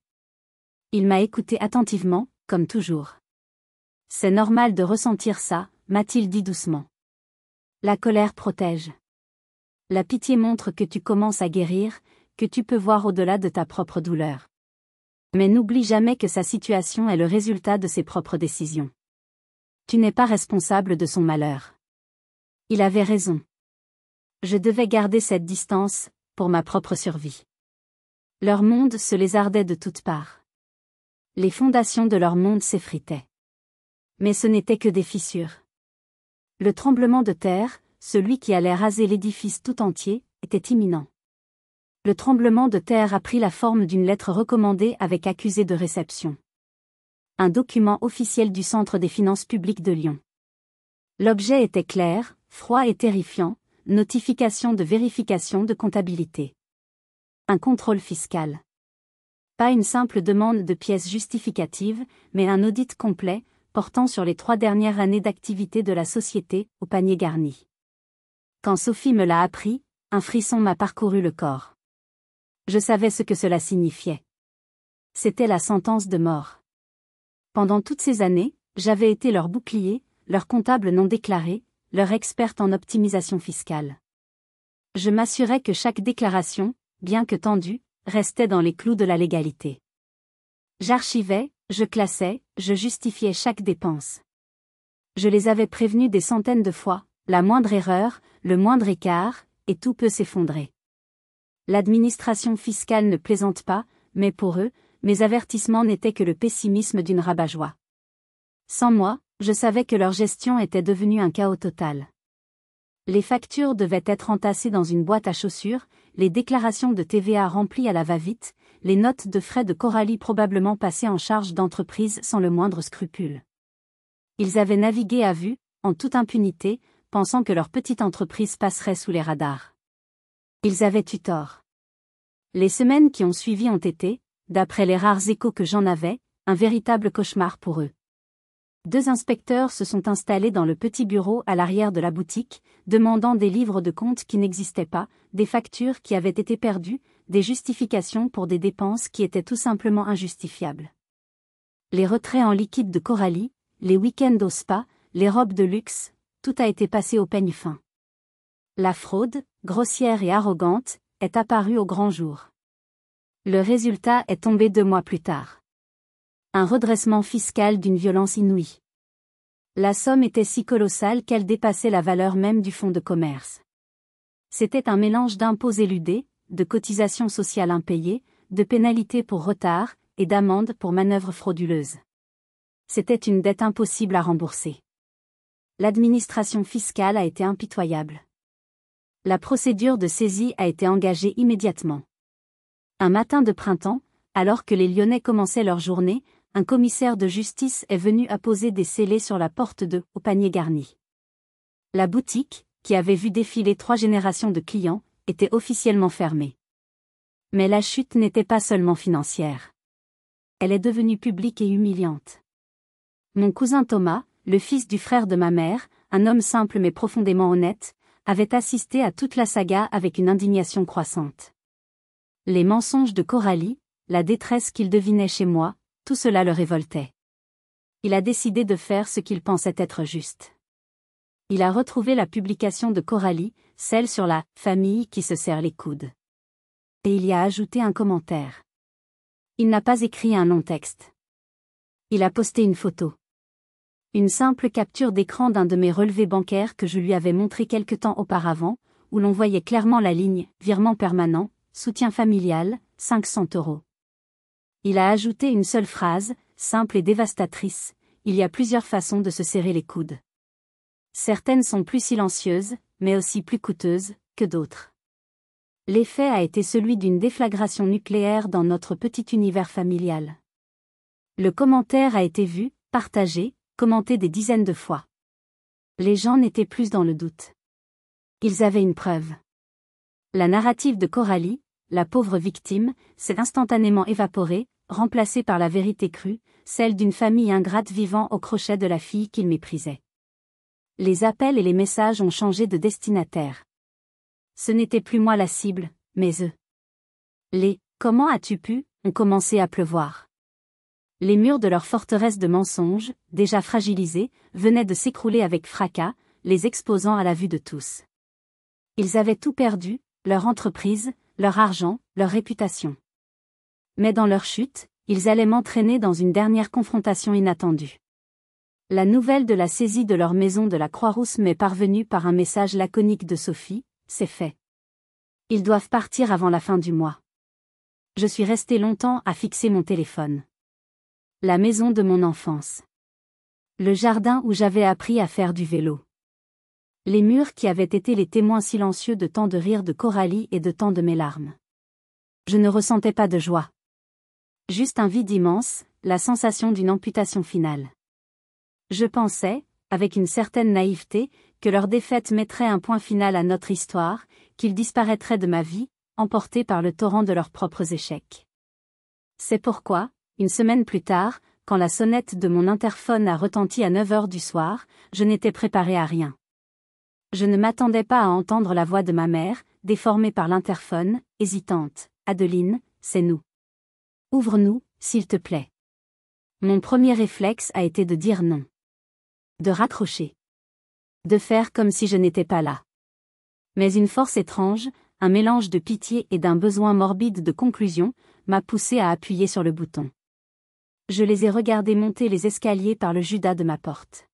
Il m'a écouté attentivement, comme toujours. « C'est normal de ressentir ça », m'a-t-il dit doucement. La colère protège. La pitié montre que tu commences à guérir, que tu peux voir au-delà de ta propre douleur. Mais n'oublie jamais que sa situation est le résultat de ses propres décisions. Tu n'es pas responsable de son malheur. Il avait raison. Je devais garder cette distance, pour ma propre survie. Leur monde se lézardait de toutes parts. Les fondations de leur monde s'effritaient. Mais ce n'étaient que des fissures. Le tremblement de terre, celui qui allait raser l'édifice tout entier, était imminent. Le tremblement de terre a pris la forme d'une lettre recommandée avec accusé de réception. Un document officiel du Centre des finances publiques de Lyon. L'objet était clair, froid et terrifiant, notification de vérification de comptabilité. Un contrôle fiscal. Pas une simple demande de pièces justificatives, mais un audit complet, portant sur les 3 dernières années d'activité de la société, au panier garni. Quand Sophie me l'a appris, un frisson m'a parcouru le corps. Je savais ce que cela signifiait. C'était la sentence de mort. Pendant toutes ces années, j'avais été leur bouclier, leur comptable non déclaré, leur experte en optimisation fiscale. Je m'assurais que chaque déclaration, bien que tendue, restait dans les clous de la légalité. J'archivais, je classais, je justifiais chaque dépense. Je les avais prévenus des centaines de fois, la moindre erreur, le moindre écart, et tout peut s'effondrer. L'administration fiscale ne plaisante pas, mais pour eux, mes avertissements n'étaient que le pessimisme d'une rabat-joie. Sans moi, je savais que leur gestion était devenue un chaos total. Les factures devaient être entassées dans une boîte à chaussures, les déclarations de TVA remplies à la va-vite, les notes de frais de Coralie probablement passées en charge d'entreprise sans le moindre scrupule. Ils avaient navigué à vue, en toute impunité, pensant que leur petite entreprise passerait sous les radars. Ils avaient eu tort. Les semaines qui ont suivi ont été, d'après les rares échos que j'en avais, un véritable cauchemar pour eux. 2 inspecteurs se sont installés dans le petit bureau à l'arrière de la boutique, demandant des livres de compte qui n'existaient pas, des factures qui avaient été perdues, des justifications pour des dépenses qui étaient tout simplement injustifiables. Les retraits en liquide de Coralie, les week-ends au spa, les robes de luxe, tout a été passé au peigne fin. La fraude, grossière et arrogante, est apparue au grand jour. Le résultat est tombé 2 mois plus tard. Un redressement fiscal d'une violence inouïe. La somme était si colossale qu'elle dépassait la valeur même du fonds de commerce. C'était un mélange d'impôts éludés, de cotisations sociales impayées, de pénalités pour retard, et d'amendes pour manœuvres frauduleuses. C'était une dette impossible à rembourser. L'administration fiscale a été impitoyable. La procédure de saisie a été engagée immédiatement. Un matin de printemps, alors que les Lyonnais commençaient leur journée, un commissaire de justice est venu apposer des scellés sur la porte de « Au panier garni ». La boutique, qui avait vu défiler 3 générations de clients, était officiellement fermée. Mais la chute n'était pas seulement financière. Elle est devenue publique et humiliante. Mon cousin Thomas, le fils du frère de ma mère, un homme simple mais profondément honnête, avait assisté à toute la saga avec une indignation croissante. Les mensonges de Coralie, la détresse qu'il devinait chez moi, tout cela le révoltait. Il a décidé de faire ce qu'il pensait être juste. Il a retrouvé la publication de Coralie, celle sur la « famille qui se serre les coudes ». Et il y a ajouté un commentaire. Il n'a pas écrit un long texte. Il a posté une photo. Une simple capture d'écran d'un de mes relevés bancaires que je lui avais montré quelque temps auparavant, où l'on voyait clairement la ligne « Virement permanent, soutien familial, 500 €. Il a ajouté une seule phrase, simple et dévastatrice, il y a plusieurs façons de se serrer les coudes. Certaines sont plus silencieuses, mais aussi plus coûteuses, que d'autres. L'effet a été celui d'une déflagration nucléaire dans notre petit univers familial. Le commentaire a été vu, partagé, commenté des dizaines de fois. Les gens n'étaient plus dans le doute. Ils avaient une preuve. La narrative de Coralie, la pauvre victime, s'est instantanément évaporée, remplacée par la vérité crue, celle d'une famille ingrate vivant au crochet de la fille qu'ils méprisaient. Les appels et les messages ont changé de destinataire. Ce n'était plus moi la cible, mais eux. Les « comment as-tu pu » ont commencé à pleuvoir. Les murs de leur forteresse de mensonges, déjà fragilisés, venaient de s'écrouler avec fracas, les exposant à la vue de tous. Ils avaient tout perdu, leur entreprise, leur argent, leur réputation. Mais dans leur chute, ils allaient m'entraîner dans une dernière confrontation inattendue. La nouvelle de la saisie de leur maison de la Croix-Rousse m'est parvenue par un message laconique de Sophie, c'est fait. Ils doivent partir avant la fin du mois. Je suis resté longtemps à fixer mon téléphone. La maison de mon enfance. Le jardin où j'avais appris à faire du vélo. Les murs qui avaient été les témoins silencieux de tant de rires de Coralie et de tant de mes larmes. Je ne ressentais pas de joie. Juste un vide immense, la sensation d'une amputation finale. Je pensais, avec une certaine naïveté, que leur défaite mettrait un point final à notre histoire, qu'ils disparaîtraient de ma vie, emportés par le torrent de leurs propres échecs. C'est pourquoi, une semaine plus tard, quand la sonnette de mon interphone a retenti à 9h du soir, je n'étais préparé à rien. Je ne m'attendais pas à entendre la voix de ma mère, déformée par l'interphone, hésitante. « Adeline, c'est nous. Ouvre-nous, s'il te plaît. » Mon premier réflexe a été de dire non. De raccrocher. De faire comme si je n'étais pas là. Mais une force étrange, un mélange de pitié et d'un besoin morbide de conclusion, m'a poussé à appuyer sur le bouton. Je les ai regardés monter les escaliers par le judas de ma porte.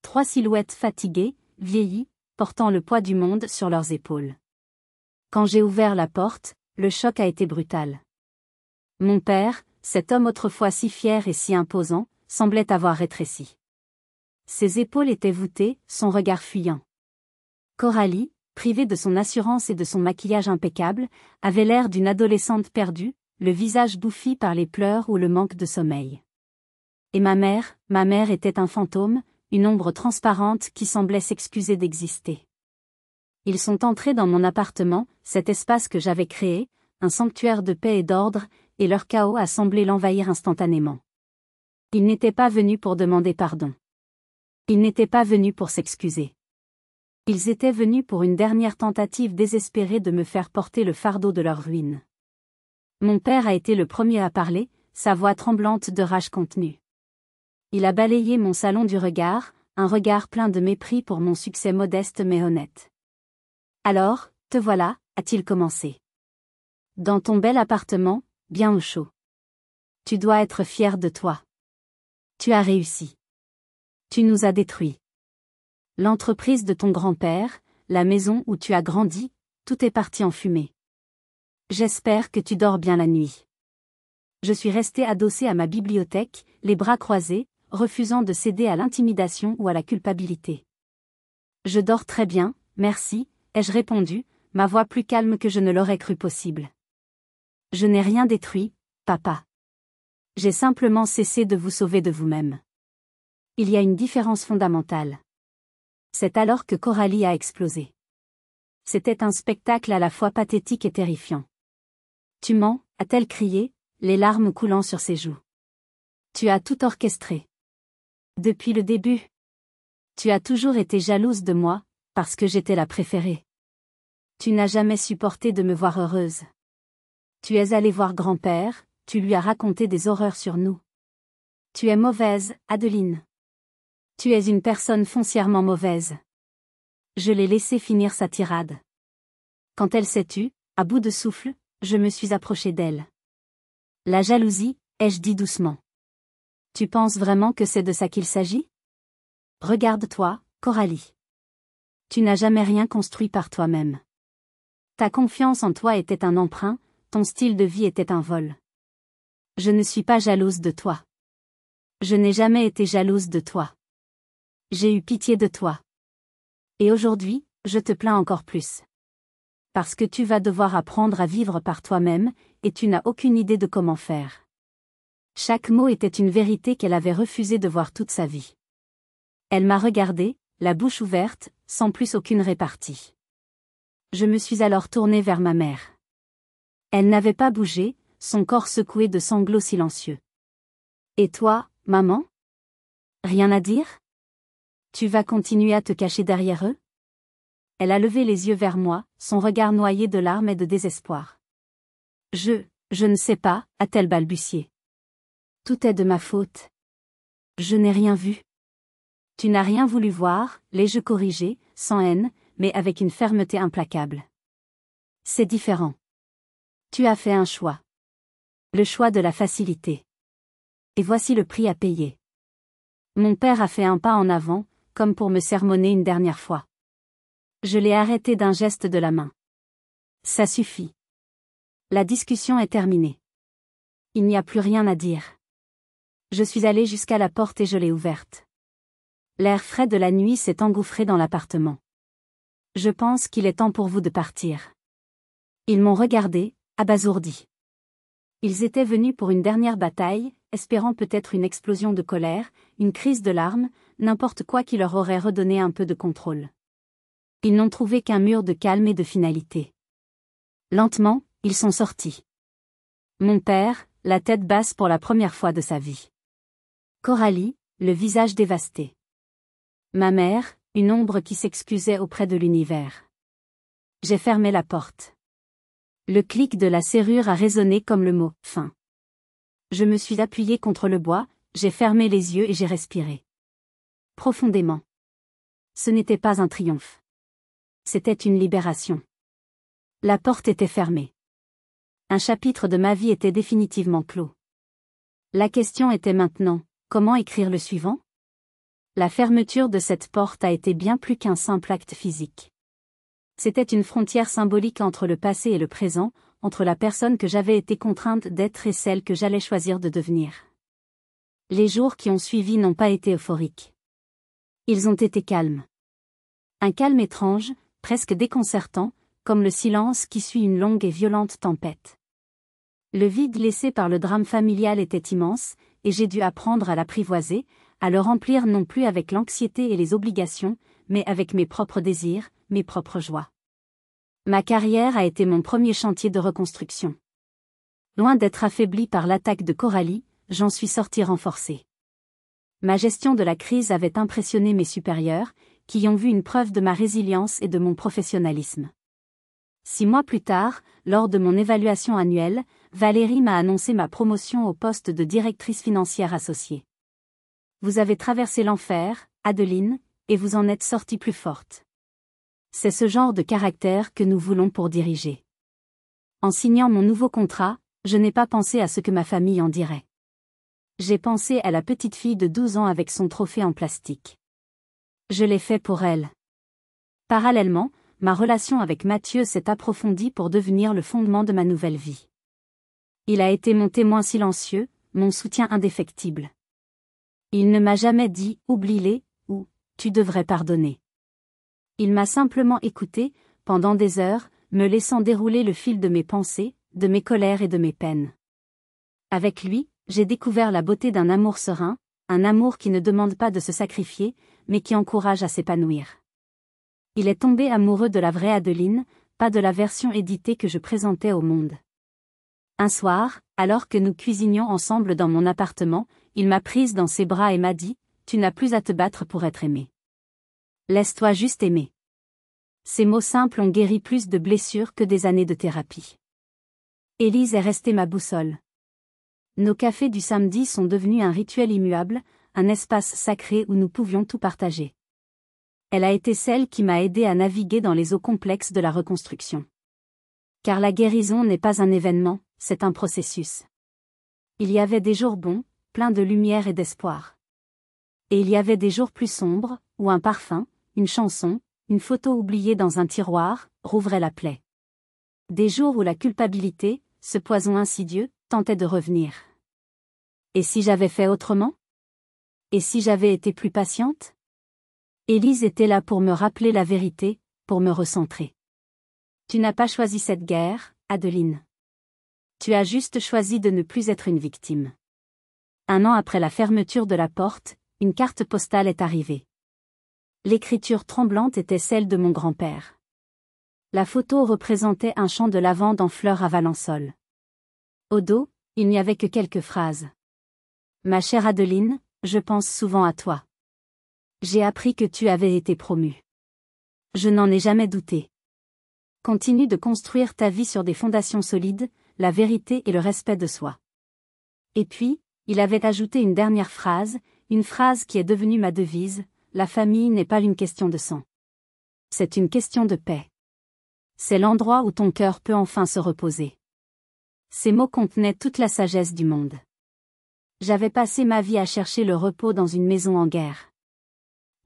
3 silhouettes fatiguées, vieillies, portant le poids du monde sur leurs épaules. Quand j'ai ouvert la porte, le choc a été brutal. Mon père, cet homme autrefois si fier et si imposant, semblait avoir rétréci. Ses épaules étaient voûtées, son regard fuyant. Coralie, privée de son assurance et de son maquillage impeccable, avait l'air d'une adolescente perdue, le visage bouffi par les pleurs ou le manque de sommeil. Et ma mère était un fantôme, une ombre transparente qui semblait s'excuser d'exister. Ils sont entrés dans mon appartement, cet espace que j'avais créé, un sanctuaire de paix et d'ordre, et leur chaos a semblé l'envahir instantanément. Ils n'étaient pas venus pour demander pardon. Ils n'étaient pas venus pour s'excuser. Ils étaient venus pour une dernière tentative désespérée de me faire porter le fardeau de leur ruine. Mon père a été le premier à parler, sa voix tremblante de rage contenue. Il a balayé mon salon du regard, un regard plein de mépris pour mon succès modeste mais honnête. Alors, te voilà, a-t-il commencé. Dans ton bel appartement, bien au chaud. Tu dois être fier de toi. Tu as réussi. Tu nous as détruits. L'entreprise de ton grand-père, la maison où tu as grandi, tout est parti en fumée. J'espère que tu dors bien la nuit. Je suis resté adossé à ma bibliothèque, les bras croisés, refusant de céder à l'intimidation ou à la culpabilité. Je dors très bien, merci, ai-je répondu, ma voix plus calme que je ne l'aurais cru possible. Je n'ai rien détruit, papa. J'ai simplement cessé de vous sauver de vous-même. Il y a une différence fondamentale. C'est alors que Coralie a explosé. C'était un spectacle à la fois pathétique et terrifiant. Tu mens, a-t-elle crié, les larmes coulant sur ses joues. Tu as tout orchestré. Depuis le début. Tu as toujours été jalouse de moi, parce que j'étais la préférée. Tu n'as jamais supporté de me voir heureuse. Tu es allée voir grand-père, tu lui as raconté des horreurs sur nous. Tu es mauvaise, Adeline. Tu es une personne foncièrement mauvaise. Je l'ai laissé finir sa tirade. Quand elle s'est tue, à bout de souffle, je me suis approché d'elle. La jalousie, ai-je dit doucement. Tu penses vraiment que c'est de ça qu'il s'agit? Regarde-toi, Coralie. Tu n'as jamais rien construit par toi-même. Ta confiance en toi était un emprunt, ton style de vie était un vol. Je ne suis pas jalouse de toi. Je n'ai jamais été jalouse de toi. J'ai eu pitié de toi. Et aujourd'hui, je te plains encore plus. Parce que tu vas devoir apprendre à vivre par toi-même, et tu n'as aucune idée de comment faire. Chaque mot était une vérité qu'elle avait refusé de voir toute sa vie. Elle m'a regardé, la bouche ouverte, sans plus aucune répartie. Je me suis alors tournée vers ma mère. Elle n'avait pas bougé, son corps secoué de sanglots silencieux. Et toi, maman? Rien à dire? Tu vas continuer à te cacher derrière eux? Elle a levé les yeux vers moi, son regard noyé de larmes et de désespoir. Je ne sais pas, a-t-elle balbutié. Tout est de ma faute. Je n'ai rien vu. Tu n'as rien voulu voir, l'ai-je corrigé, sans haine, mais avec une fermeté implacable. C'est différent. Tu as fait un choix. Le choix de la facilité. Et voici le prix à payer. Mon père a fait un pas en avant, comme pour me sermonner une dernière fois. Je l'ai arrêté d'un geste de la main. Ça suffit. La discussion est terminée. Il n'y a plus rien à dire. Je suis allé jusqu'à la porte et je l'ai ouverte. L'air frais de la nuit s'est engouffré dans l'appartement. Je pense qu'il est temps pour vous de partir. Ils m'ont regardé, abasourdi. Ils étaient venus pour une dernière bataille, espérant peut-être une explosion de colère, une crise de larmes, n'importe quoi qui leur aurait redonné un peu de contrôle. Ils n'ont trouvé qu'un mur de calme et de finalité. Lentement, ils sont sortis. Mon père, la tête basse pour la première fois de sa vie. Coralie, le visage dévasté. Ma mère, une ombre qui s'excusait auprès de l'univers. J'ai fermé la porte. Le clic de la serrure a résonné comme le mot « fin ». Je me suis appuyé contre le bois, j'ai fermé les yeux et j'ai respiré. Profondément. Ce n'était pas un triomphe. C'était une libération. La porte était fermée. Un chapitre de ma vie était définitivement clos. La question était maintenant, comment écrire le suivant? La fermeture de cette porte a été bien plus qu'un simple acte physique. C'était une frontière symbolique entre le passé et le présent, entre la personne que j'avais été contrainte d'être et celle que j'allais choisir de devenir. Les jours qui ont suivi n'ont pas été euphoriques. Ils ont été calmes. Un calme étrange, presque déconcertant, comme le silence qui suit une longue et violente tempête. Le vide laissé par le drame familial était immense, et j'ai dû apprendre à l'apprivoiser, à le remplir non plus avec l'anxiété et les obligations, mais avec mes propres désirs, mes propres joies. Ma carrière a été mon premier chantier de reconstruction. Loin d'être affaibli par l'attaque de Coralie, j'en suis sorti renforcé. Ma gestion de la crise avait impressionné mes supérieurs, qui ont vu une preuve de ma résilience et de mon professionnalisme. 6 mois plus tard, lors de mon évaluation annuelle, Valérie m'a annoncé ma promotion au poste de directrice financière associée. Vous avez traversé l'enfer, Adeline, et vous en êtes sortie plus forte. C'est ce genre de caractère que nous voulons pour diriger. En signant mon nouveau contrat, je n'ai pas pensé à ce que ma famille en dirait. J'ai pensé à la petite fille de 12 ans avec son trophée en plastique. Je l'ai fait pour elle. Parallèlement, ma relation avec Mathieu s'est approfondie pour devenir le fondement de ma nouvelle vie. Il a été mon témoin silencieux, mon soutien indéfectible. Il ne m'a jamais dit « oublie-les » ou « tu devrais pardonner ». Il m'a simplement écouté, pendant des heures, me laissant dérouler le fil de mes pensées, de mes colères et de mes peines. Avec lui, j'ai découvert la beauté d'un amour serein, un amour qui ne demande pas de se sacrifier, mais qui encourage à s'épanouir. Il est tombé amoureux de la vraie Adeline, pas de la version éditée que je présentais au monde. Un soir, alors que nous cuisinions ensemble dans mon appartement, il m'a prise dans ses bras et m'a dit « Tu n'as plus à te battre pour être aimée. Laisse-toi juste aimer. » Ces mots simples ont guéri plus de blessures que des années de thérapie. Élise est restée ma boussole. Nos cafés du samedi sont devenus un rituel immuable, un espace sacré où nous pouvions tout partager. Elle a été celle qui m'a aidé à naviguer dans les eaux complexes de la reconstruction. Car la guérison n'est pas un événement, c'est un processus. Il y avait des jours bons, pleins de lumière et d'espoir. Et il y avait des jours plus sombres, où un parfum, une chanson, une photo oubliée dans un tiroir, rouvrait la plaie. Des jours où la culpabilité, ce poison insidieux, tentait de revenir. Et si j'avais fait autrement? Et si j'avais été plus patiente? Élise était là pour me rappeler la vérité, pour me recentrer. Tu n'as pas choisi cette guerre, Adeline. Tu as juste choisi de ne plus être une victime. 1 an après la fermeture de la porte, une carte postale est arrivée. L'écriture tremblante était celle de mon grand-père. La photo représentait un champ de lavande en fleurs à Valençol. Au dos, il n'y avait que quelques phrases. Ma chère Adeline, je pense souvent à toi. J'ai appris que tu avais été promue. Je n'en ai jamais douté. Continue de construire ta vie sur des fondations solides, la vérité et le respect de soi. Et puis, il avait ajouté une dernière phrase, une phrase qui est devenue ma devise, la famille n'est pas une question de sang. C'est une question de paix. C'est l'endroit où ton cœur peut enfin se reposer. Ces mots contenaient toute la sagesse du monde. J'avais passé ma vie à chercher le repos dans une maison en guerre.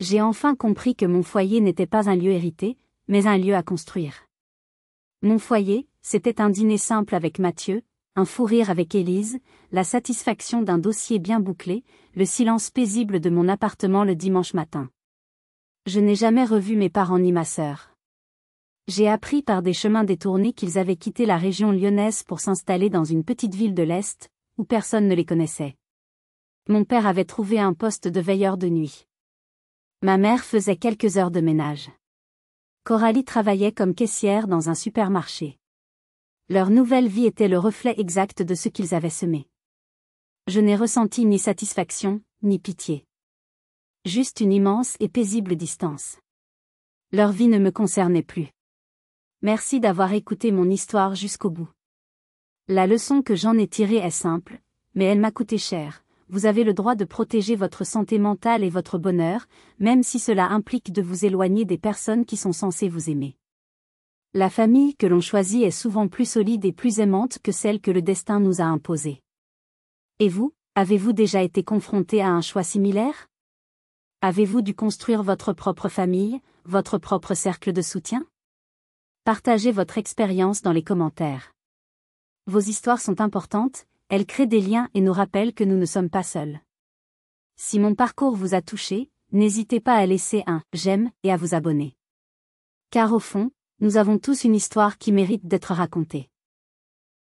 J'ai enfin compris que mon foyer n'était pas un lieu hérité, mais un lieu à construire. Mon foyer, c'était un dîner simple avec Mathieu, un fou rire avec Élise, la satisfaction d'un dossier bien bouclé, le silence paisible de mon appartement le dimanche matin. Je n'ai jamais revu mes parents ni ma sœur. J'ai appris par des chemins détournés qu'ils avaient quitté la région lyonnaise pour s'installer dans une petite ville de l'Est, où personne ne les connaissait. Mon père avait trouvé un poste de veilleur de nuit. Ma mère faisait quelques heures de ménage. Coralie travaillait comme caissière dans un supermarché. Leur nouvelle vie était le reflet exact de ce qu'ils avaient semé. Je n'ai ressenti ni satisfaction, ni pitié. Juste une immense et paisible distance. Leur vie ne me concernait plus. Merci d'avoir écouté mon histoire jusqu'au bout. La leçon que j'en ai tirée est simple, mais elle m'a coûté cher. Vous avez le droit de protéger votre santé mentale et votre bonheur, même si cela implique de vous éloigner des personnes qui sont censées vous aimer. La famille que l'on choisit est souvent plus solide et plus aimante que celle que le destin nous a imposée. Et vous, avez-vous déjà été confronté à un choix similaire? Avez-vous dû construire votre propre famille, votre propre cercle de soutien? Partagez votre expérience dans les commentaires. Vos histoires sont importantes, elles créent des liens et nous rappellent que nous ne sommes pas seuls. Si mon parcours vous a touché, n'hésitez pas à laisser un « j'aime » et à vous abonner. Car au fond, nous avons tous une histoire qui mérite d'être racontée.